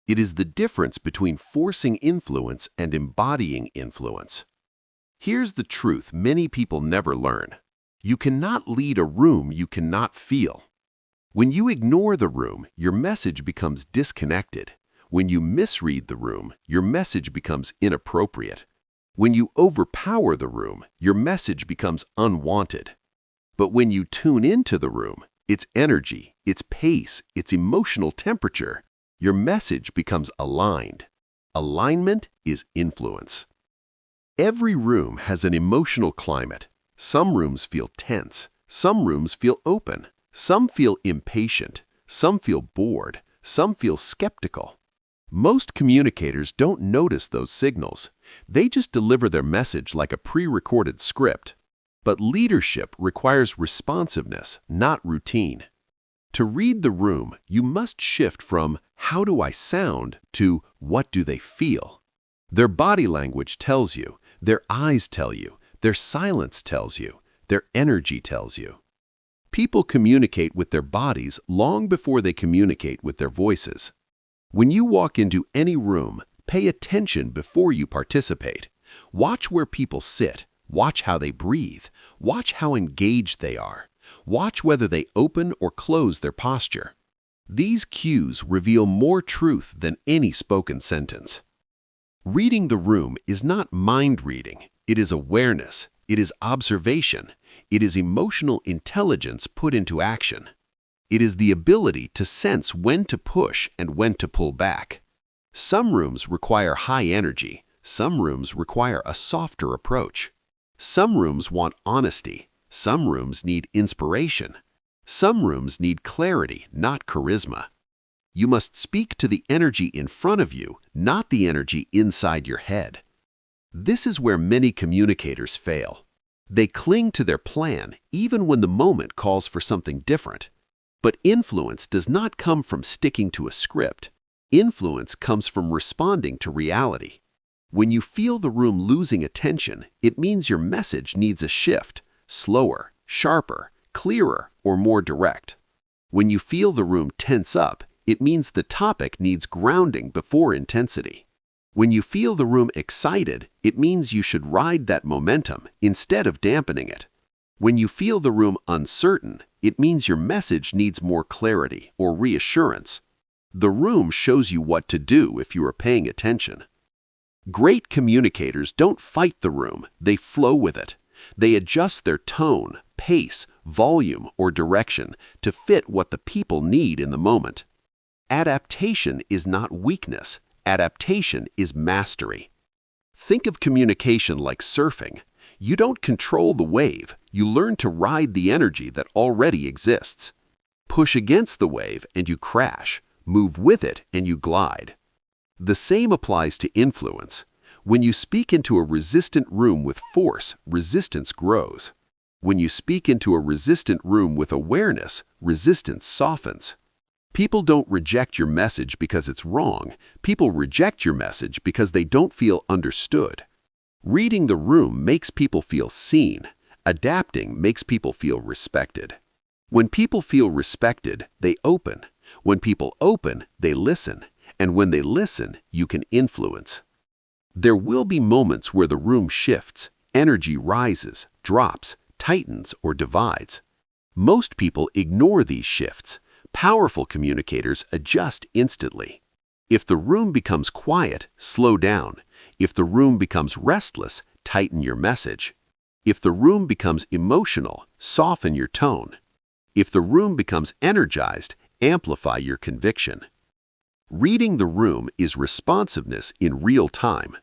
It is the difference between forcing influence and embodying influence. Here's the truth many people never learn. You cannot lead a room you cannot feel. When you ignore the room, your message becomes disconnected. When you misread the room, your message becomes inappropriate. When you overpower the room, your message becomes unwanted. But when you tune into the room, its energy, its pace, its emotional temperature, your message becomes aligned. Alignment is influence. Every room has an emotional climate. Some rooms feel tense, some rooms feel open, some feel impatient, some feel bored, some feel skeptical. Most communicators don't notice those signals. They just deliver their message like a pre-recorded script. But leadership requires responsiveness, not routine. To read the room, you must shift from "how do I sound" to "what do they feel?" Their body language tells you, their eyes tell you, their silence tells you, their energy tells you. People communicate with their bodies long before they communicate with their voices. When you walk into any room, pay attention before you participate. Watch where people sit. Watch how they breathe. Watch how engaged they are. Watch whether they open or close their posture. These cues reveal more truth than any spoken sentence. Reading the room is not mind reading. It is awareness. It is observation. It is emotional intelligence put into action. It is the ability to sense when to push and when to pull back. Some rooms require high energy. Some rooms require a softer approach. Some rooms want honesty. Some rooms need inspiration. Some rooms need clarity, not charisma. You must speak to the energy in front of you, not the energy inside your head. This is where many communicators fail. They cling to their plan even when the moment calls for something different. But influence does not come from sticking to a script. Influence comes from responding to reality. When you feel the room losing attention, it means your message needs a shift, slower, sharper, clearer, or more direct. When you feel the room tense up, it means the topic needs grounding before intensity. When you feel the room excited, it means you should ride that momentum instead of dampening it. When you feel the room uncertain, it means your message needs more clarity or reassurance. The room shows you what to do if you are paying attention. Great communicators don't fight the room, they flow with it. They adjust their tone, pace, volume, or direction to fit what the people need in the moment. Adaptation is not weakness. Adaptation is mastery. Think of communication like surfing. You don't control the wave, you learn to ride the energy that already exists. Push against the wave and you crash. Move with it and you glide. The same applies to influence. When you speak into a resistant room with force, resistance grows. When you speak into a resistant room with awareness, resistance softens. People don't reject your message because it's wrong. People reject your message because they don't feel understood. Reading the room makes people feel seen. Adapting makes people feel respected. When people feel respected, they open. When people open, they listen. And when they listen, you can influence. There will be moments where the room shifts, energy rises, drops, tightens, or divides. Most people ignore these shifts. Powerful communicators adjust instantly. If the room becomes quiet, slow down. If the room becomes restless, tighten your message. If the room becomes emotional, soften your tone. If the room becomes energized, amplify your conviction. Reading the room is responsiveness in real time.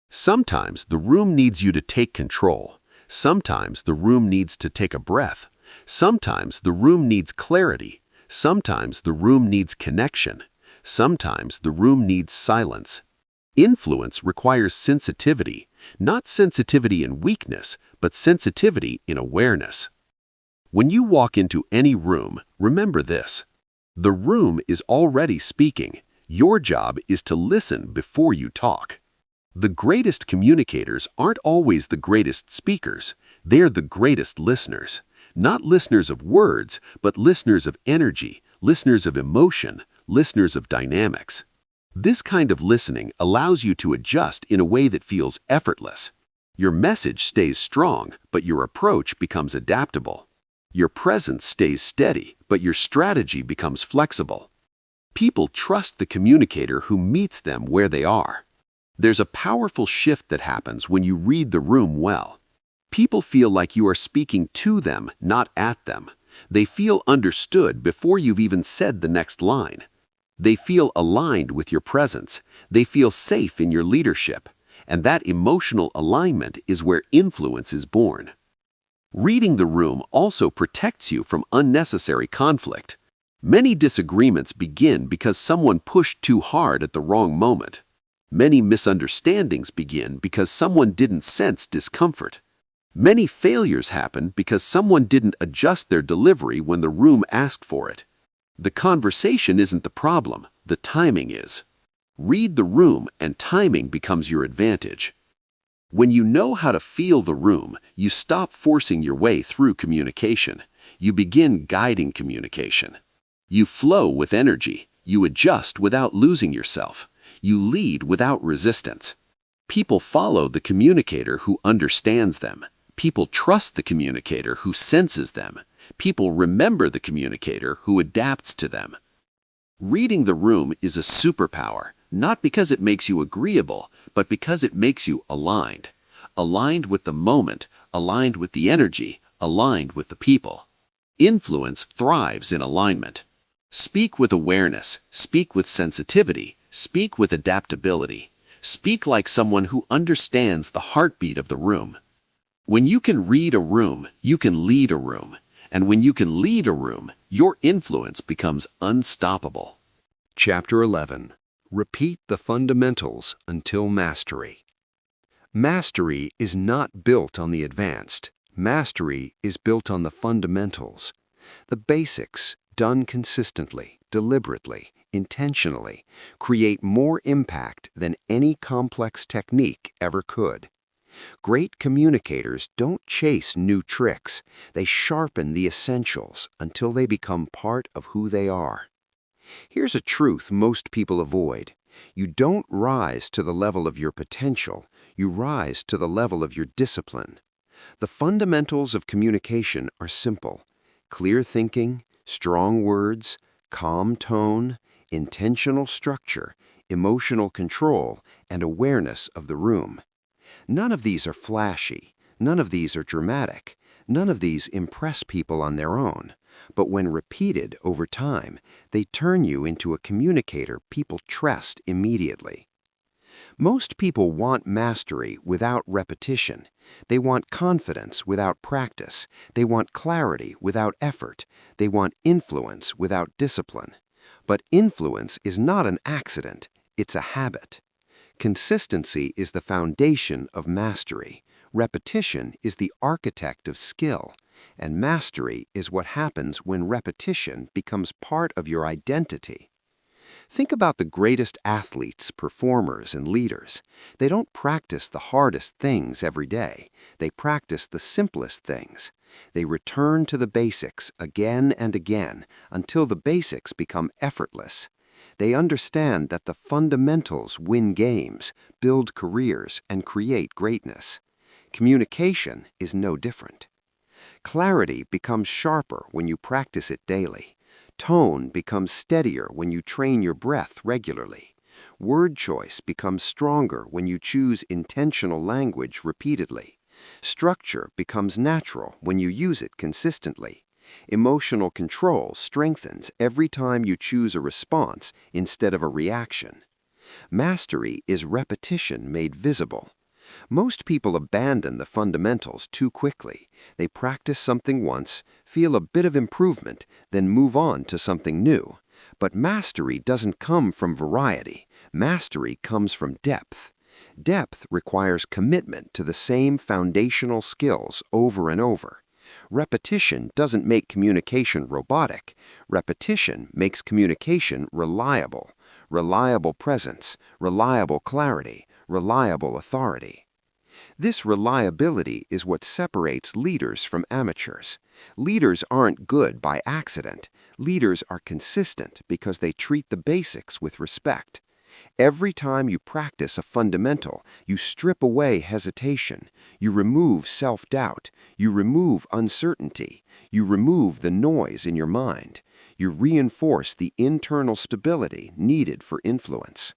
Sometimes the room needs you to take control. Sometimes the room needs to take a breath. Sometimes the room needs clarity. Sometimes the room needs connection. Sometimes the room needs silence. Influence requires sensitivity, not sensitivity in weakness, but sensitivity in awareness. When you walk into any room, remember this. The room is already speaking. Your job is to listen before you talk. The greatest communicators aren't always the greatest speakers. They're the greatest listeners. Not listeners of words, but listeners of energy, listeners of emotion, listeners of dynamics. This kind of listening allows you to adjust in a way that feels effortless. Your message stays strong, but your approach becomes adaptable. Your presence stays steady, but your strategy becomes flexible. People trust the communicator who meets them where they are. There's a powerful shift that happens when you read the room well. People feel like you are speaking to them, not at them. They feel understood before you've even said the next line. They feel aligned with your presence. They feel safe in your leadership. And that emotional alignment is where influence is born. Reading the room also protects you from unnecessary conflict. Many disagreements begin because someone pushed too hard at the wrong moment. Many misunderstandings begin because someone didn't sense discomfort. Many failures happen because someone didn't adjust their delivery when the room asked for it. The conversation isn't the problem, the timing is. Read the room and timing becomes your advantage. When you know how to feel the room, you stop forcing your way through communication. You begin guiding communication. You flow with energy. You adjust without losing yourself. You lead without resistance. People follow the communicator who understands them. People trust the communicator who senses them. People remember the communicator who adapts to them. Reading the room is a superpower, not because it makes you agreeable, but because it makes you aligned. Aligned with the moment, aligned with the energy, aligned with the people. Influence thrives in alignment. Speak with awareness, speak with sensitivity, speak with adaptability. Speak like someone who understands the heartbeat of the room. When you can read a room, you can lead a room. And when you can lead a room, your influence becomes unstoppable. Chapter 11. Repeat the fundamentals until mastery. Mastery is not built on the advanced. Mastery is built on the fundamentals. The basics, done consistently, deliberately, intentionally, create more impact than any complex technique ever could. Great communicators don't chase new tricks. They sharpen the essentials until they become part of who they are. Here's a truth most people avoid. You don't rise to the level of your potential. You rise to the level of your discipline. The fundamentals of communication are simple: clear thinking, strong words, calm tone, intentional structure, emotional control, and awareness of the room. None of these are flashy. None of these are dramatic. None of these impress people on their own. But when repeated over time, they turn you into a communicator people trust immediately. Most people want mastery without repetition. They want confidence without practice. They want clarity without effort. They want influence without discipline. But influence is not an accident. It's a habit. Consistency is the foundation of mastery. Repetition is the architect of skill. And mastery is what happens when repetition becomes part of your identity. Think about the greatest athletes, performers, and leaders. They don't practice the hardest things every day. They practice the simplest things. They return to the basics again and again until the basics become effortless. They understand that the fundamentals win games, build careers, and create greatness. Communication is no different. Clarity becomes sharper when you practice it daily. Tone becomes steadier when you train your breath regularly. Word choice becomes stronger when you choose intentional language repeatedly. Structure becomes natural when you use it consistently. Emotional control strengthens every time you choose a response instead of a reaction. Mastery is repetition made visible. Most people abandon the fundamentals too quickly. They practice something once, feel a bit of improvement, then move on to something new. But mastery doesn't come from variety. Mastery comes from depth. Depth requires commitment to the same foundational skills over and over. Repetition doesn't make communication robotic. Repetition makes communication reliable. Reliable presence, reliable clarity, reliable authority. This reliability is what separates leaders from amateurs. Leaders aren't good by accident. Leaders are consistent because they treat the basics with respect. Every time you practice a fundamental, you strip away hesitation, you remove self-doubt, you remove uncertainty, you remove the noise in your mind, you reinforce the internal stability needed for influence.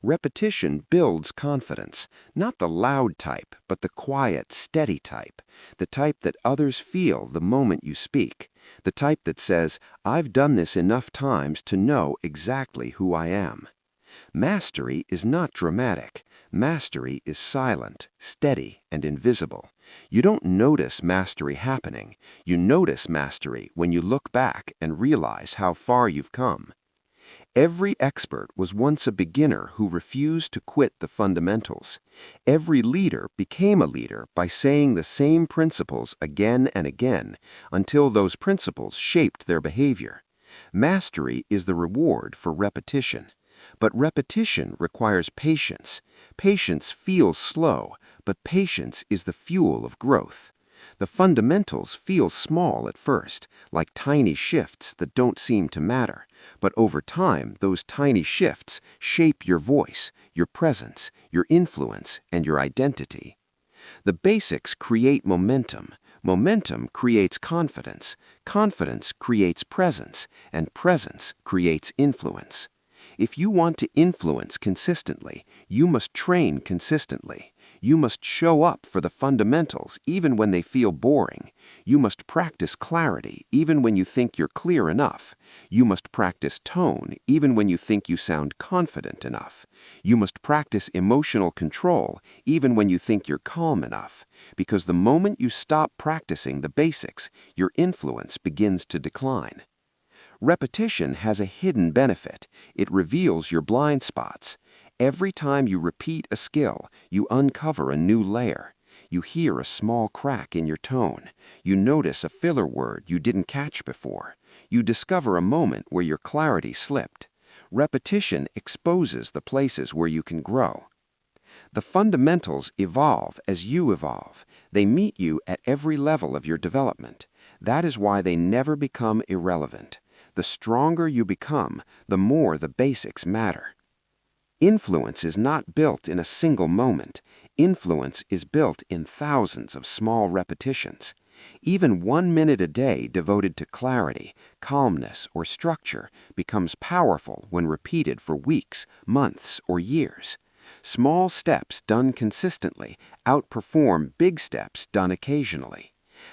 Repetition builds confidence, not the loud type, but the quiet, steady type, the type that others feel the moment you speak, the type that says, "I've done this enough times to know exactly who I am." Mastery is not dramatic. Mastery is silent, steady, and invisible. You don't notice mastery happening. You notice mastery when you look back and realize how far you've come. Every expert was once a beginner who refused to quit the fundamentals. Every leader became a leader by saying the same principles again and again until those principles shaped their behavior. Mastery is the reward for repetition. But repetition requires patience. Patience feels slow, but patience is the fuel of growth. The fundamentals feel small at first, like tiny shifts that don't seem to matter. But over time, those tiny shifts shape your voice, your presence, your influence, and your identity. The basics create momentum. Momentum creates confidence. Confidence creates presence, and presence creates influence. If you want to influence consistently, you must train consistently. You must show up for the fundamentals even when they feel boring. You must practice clarity even when you think you're clear enough. You must practice tone even when you think you sound confident enough. You must practice emotional control even when you think you're calm enough. Because the moment you stop practicing the basics, your influence begins to decline. Repetition has a hidden benefit. It reveals your blind spots. Every time you repeat a skill, you uncover a new layer. You hear a small crack in your tone. You notice a filler word you didn't catch before. You discover a moment where your clarity slipped. Repetition exposes the places where you can grow. The fundamentals evolve as you evolve. They meet you at every level of your development. That is why they never become irrelevant. The stronger you become, the more the basics matter. Influence is not built in a single moment. Influence is built in thousands of small repetitions. Even 1 minute a day devoted to clarity, calmness, or structure becomes powerful when repeated for weeks, months, or years. Small steps done consistently outperform big steps done occasionally.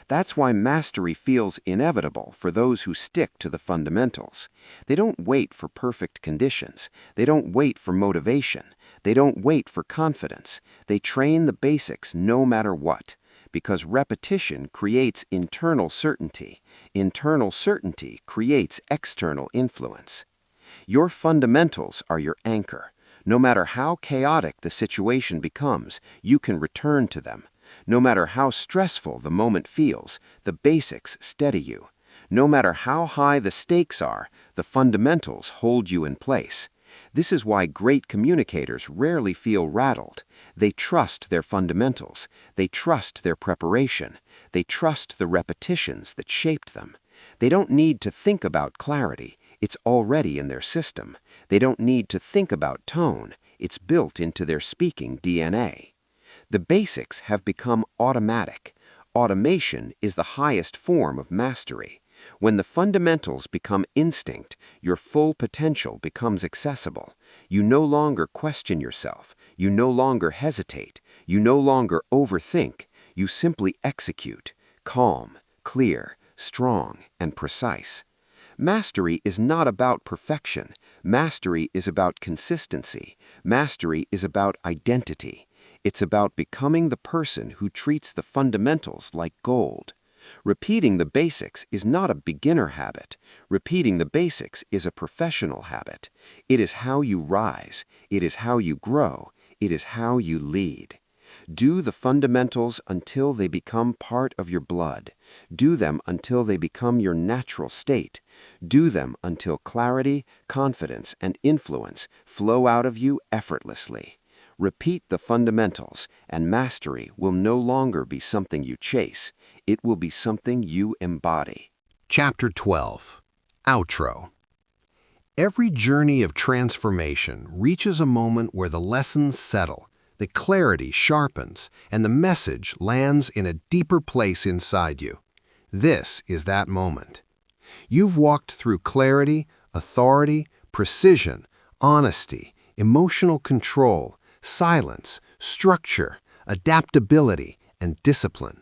That's why mastery feels inevitable for those who stick to the fundamentals. They don't wait for perfect conditions. They don't wait for motivation. They don't wait for confidence. They train the basics no matter what, because repetition creates internal certainty. Internal certainty creates external influence. Your fundamentals are your anchor. No matter how chaotic the situation becomes, you can return to them. No matter how stressful the moment feels, the basics steady you. No matter how high the stakes are, the fundamentals hold you in place. This is why great communicators rarely feel rattled. They trust their fundamentals. They trust their preparation. They trust the repetitions that shaped them. They don't need to think about clarity. It's already in their system. They don't need to think about tone. It's built into their speaking DNA. The basics have become automatic. Automation is the highest form of mastery. When the fundamentals become instinct, your full potential becomes accessible. You no longer question yourself. You no longer hesitate. You no longer overthink. You simply execute, calm, clear, strong, and precise. Mastery is not about perfection. Mastery is about consistency. Mastery is about identity. It's about becoming the person who treats the fundamentals like gold. Repeating the basics is not a beginner habit. Repeating the basics is a professional habit. It is how you rise. It is how you grow. It is how you lead. Do the fundamentals until they become part of your blood. Do them until they become your natural state. Do them until clarity, confidence, and influence flow out of you effortlessly. Repeat the fundamentals, and mastery will no longer be something you chase. It will be something you embody. Chapter 12. Outro. Every journey of transformation reaches a moment where the lessons settle, the clarity sharpens, and the message lands in a deeper place inside you. This is that moment. You've walked through clarity, authority, precision, honesty, emotional control, silence, structure, adaptability, and discipline.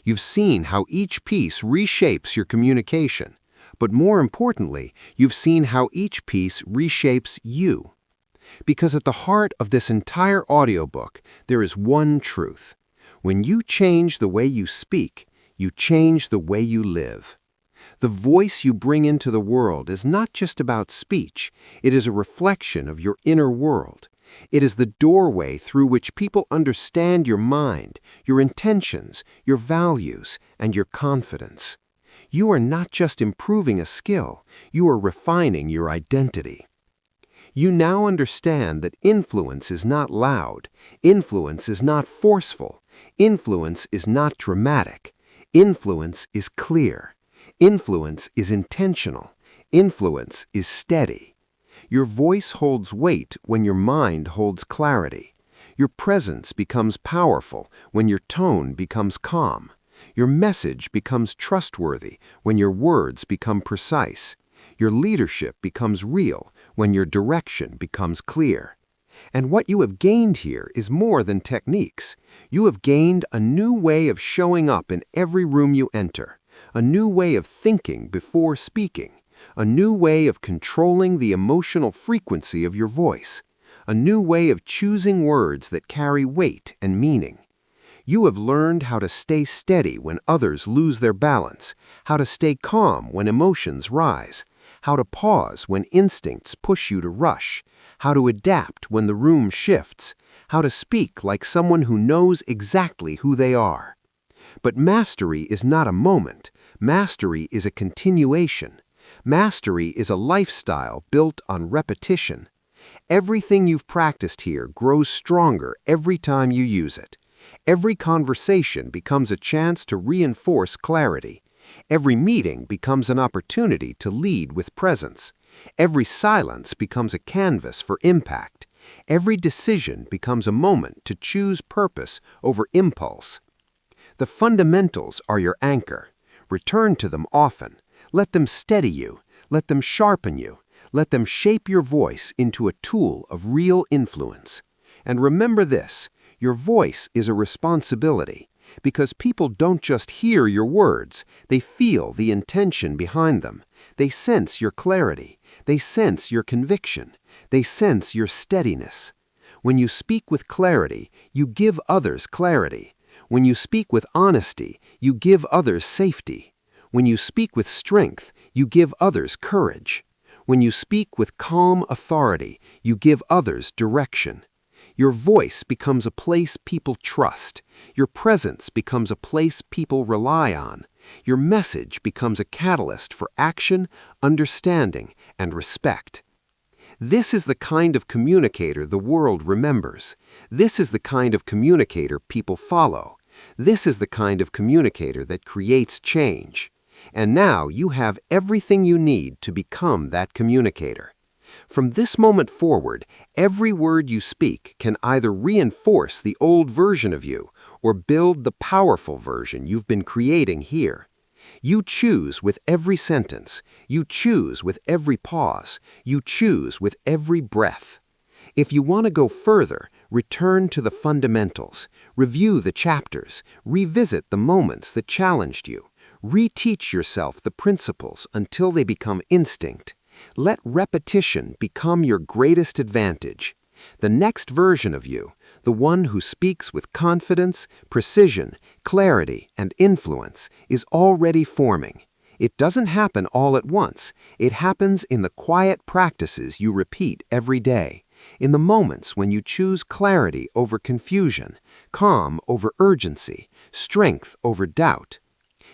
You've seen how each piece reshapes your communication, but more importantly, you've seen how each piece reshapes you. Because at the heart of this entire audiobook, there is one truth. When you change the way you speak, you change the way you live. The voice you bring into the world is not just about speech. It is a reflection of your inner world. It is the doorway through which people understand your mind, your intentions, your values, and your confidence. You are not just improving a skill, you are refining your identity. You now understand that influence is not loud, influence is not forceful, influence is not dramatic, influence is clear, influence is intentional, influence is steady. Your voice holds weight when your mind holds clarity. Your presence becomes powerful when your tone becomes calm. Your message becomes trustworthy when your words become precise. Your leadership becomes real when your direction becomes clear. And what you have gained here is more than techniques. You have gained a new way of showing up in every room you enter, a new way of thinking before speaking, a new way of controlling the emotional frequency of your voice, a new way of choosing words that carry weight and meaning. You have learned how to stay steady when others lose their balance, how to stay calm when emotions rise, how to pause when instincts push you to rush, how to adapt when the room shifts, how to speak like someone who knows exactly who they are. But mastery is not a moment. Mastery is a continuation. Mastery is a lifestyle built on repetition. Everything you've practiced here grows stronger every time you use it. Every conversation becomes a chance to reinforce clarity. Every meeting becomes an opportunity to lead with presence. Every silence becomes a canvas for impact. Every decision becomes a moment to choose purpose over impulse. The fundamentals are your anchor. Return to them often. Let them steady you. Let them sharpen you. Let them shape your voice into a tool of real influence. And remember this, your voice is a responsibility, because people don't just hear your words, they feel the intention behind them. They sense your clarity. They sense your conviction. They sense your steadiness. When you speak with clarity, you give others clarity. When you speak with honesty, you give others safety. When you speak with strength, you give others courage. When you speak with calm authority, you give others direction. Your voice becomes a place people trust. Your presence becomes a place people rely on. Your message becomes a catalyst for action, understanding, and respect. This is the kind of communicator the world remembers. This is the kind of communicator people follow. This is the kind of communicator that creates change. And now you have everything you need to become that communicator. From this moment forward, every word you speak can either reinforce the old version of you or build the powerful version you've been creating here. You choose with every sentence. You choose with every pause. You choose with every breath. If you want to go further, return to the fundamentals. Review the chapters. Revisit the moments that challenged you. Reteach yourself the principles until they become instinct. Let repetition become your greatest advantage. The next version of you, the one who speaks with confidence, precision, clarity, and influence, is already forming. It doesn't happen all at once. It happens in the quiet practices you repeat every day, in the moments when you choose clarity over confusion, calm over urgency, strength over doubt.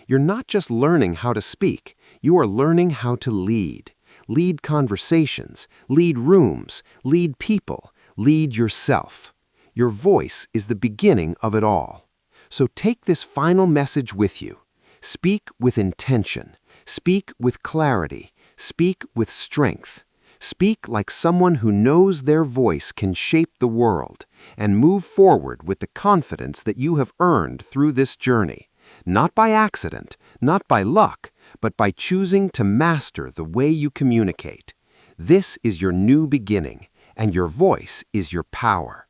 You're not just learning how to speak, you are learning how to lead. Lead conversations, lead rooms, lead people, lead yourself. Your voice is the beginning of it all. So take this final message with you. Speak with intention. Speak with clarity. Speak with strength. Speak like someone who knows their voice can shape the world, and move forward with the confidence that you have earned through this journey. Not by accident, not by luck, but by choosing to master the way you communicate. This is your new beginning, and your voice is your power.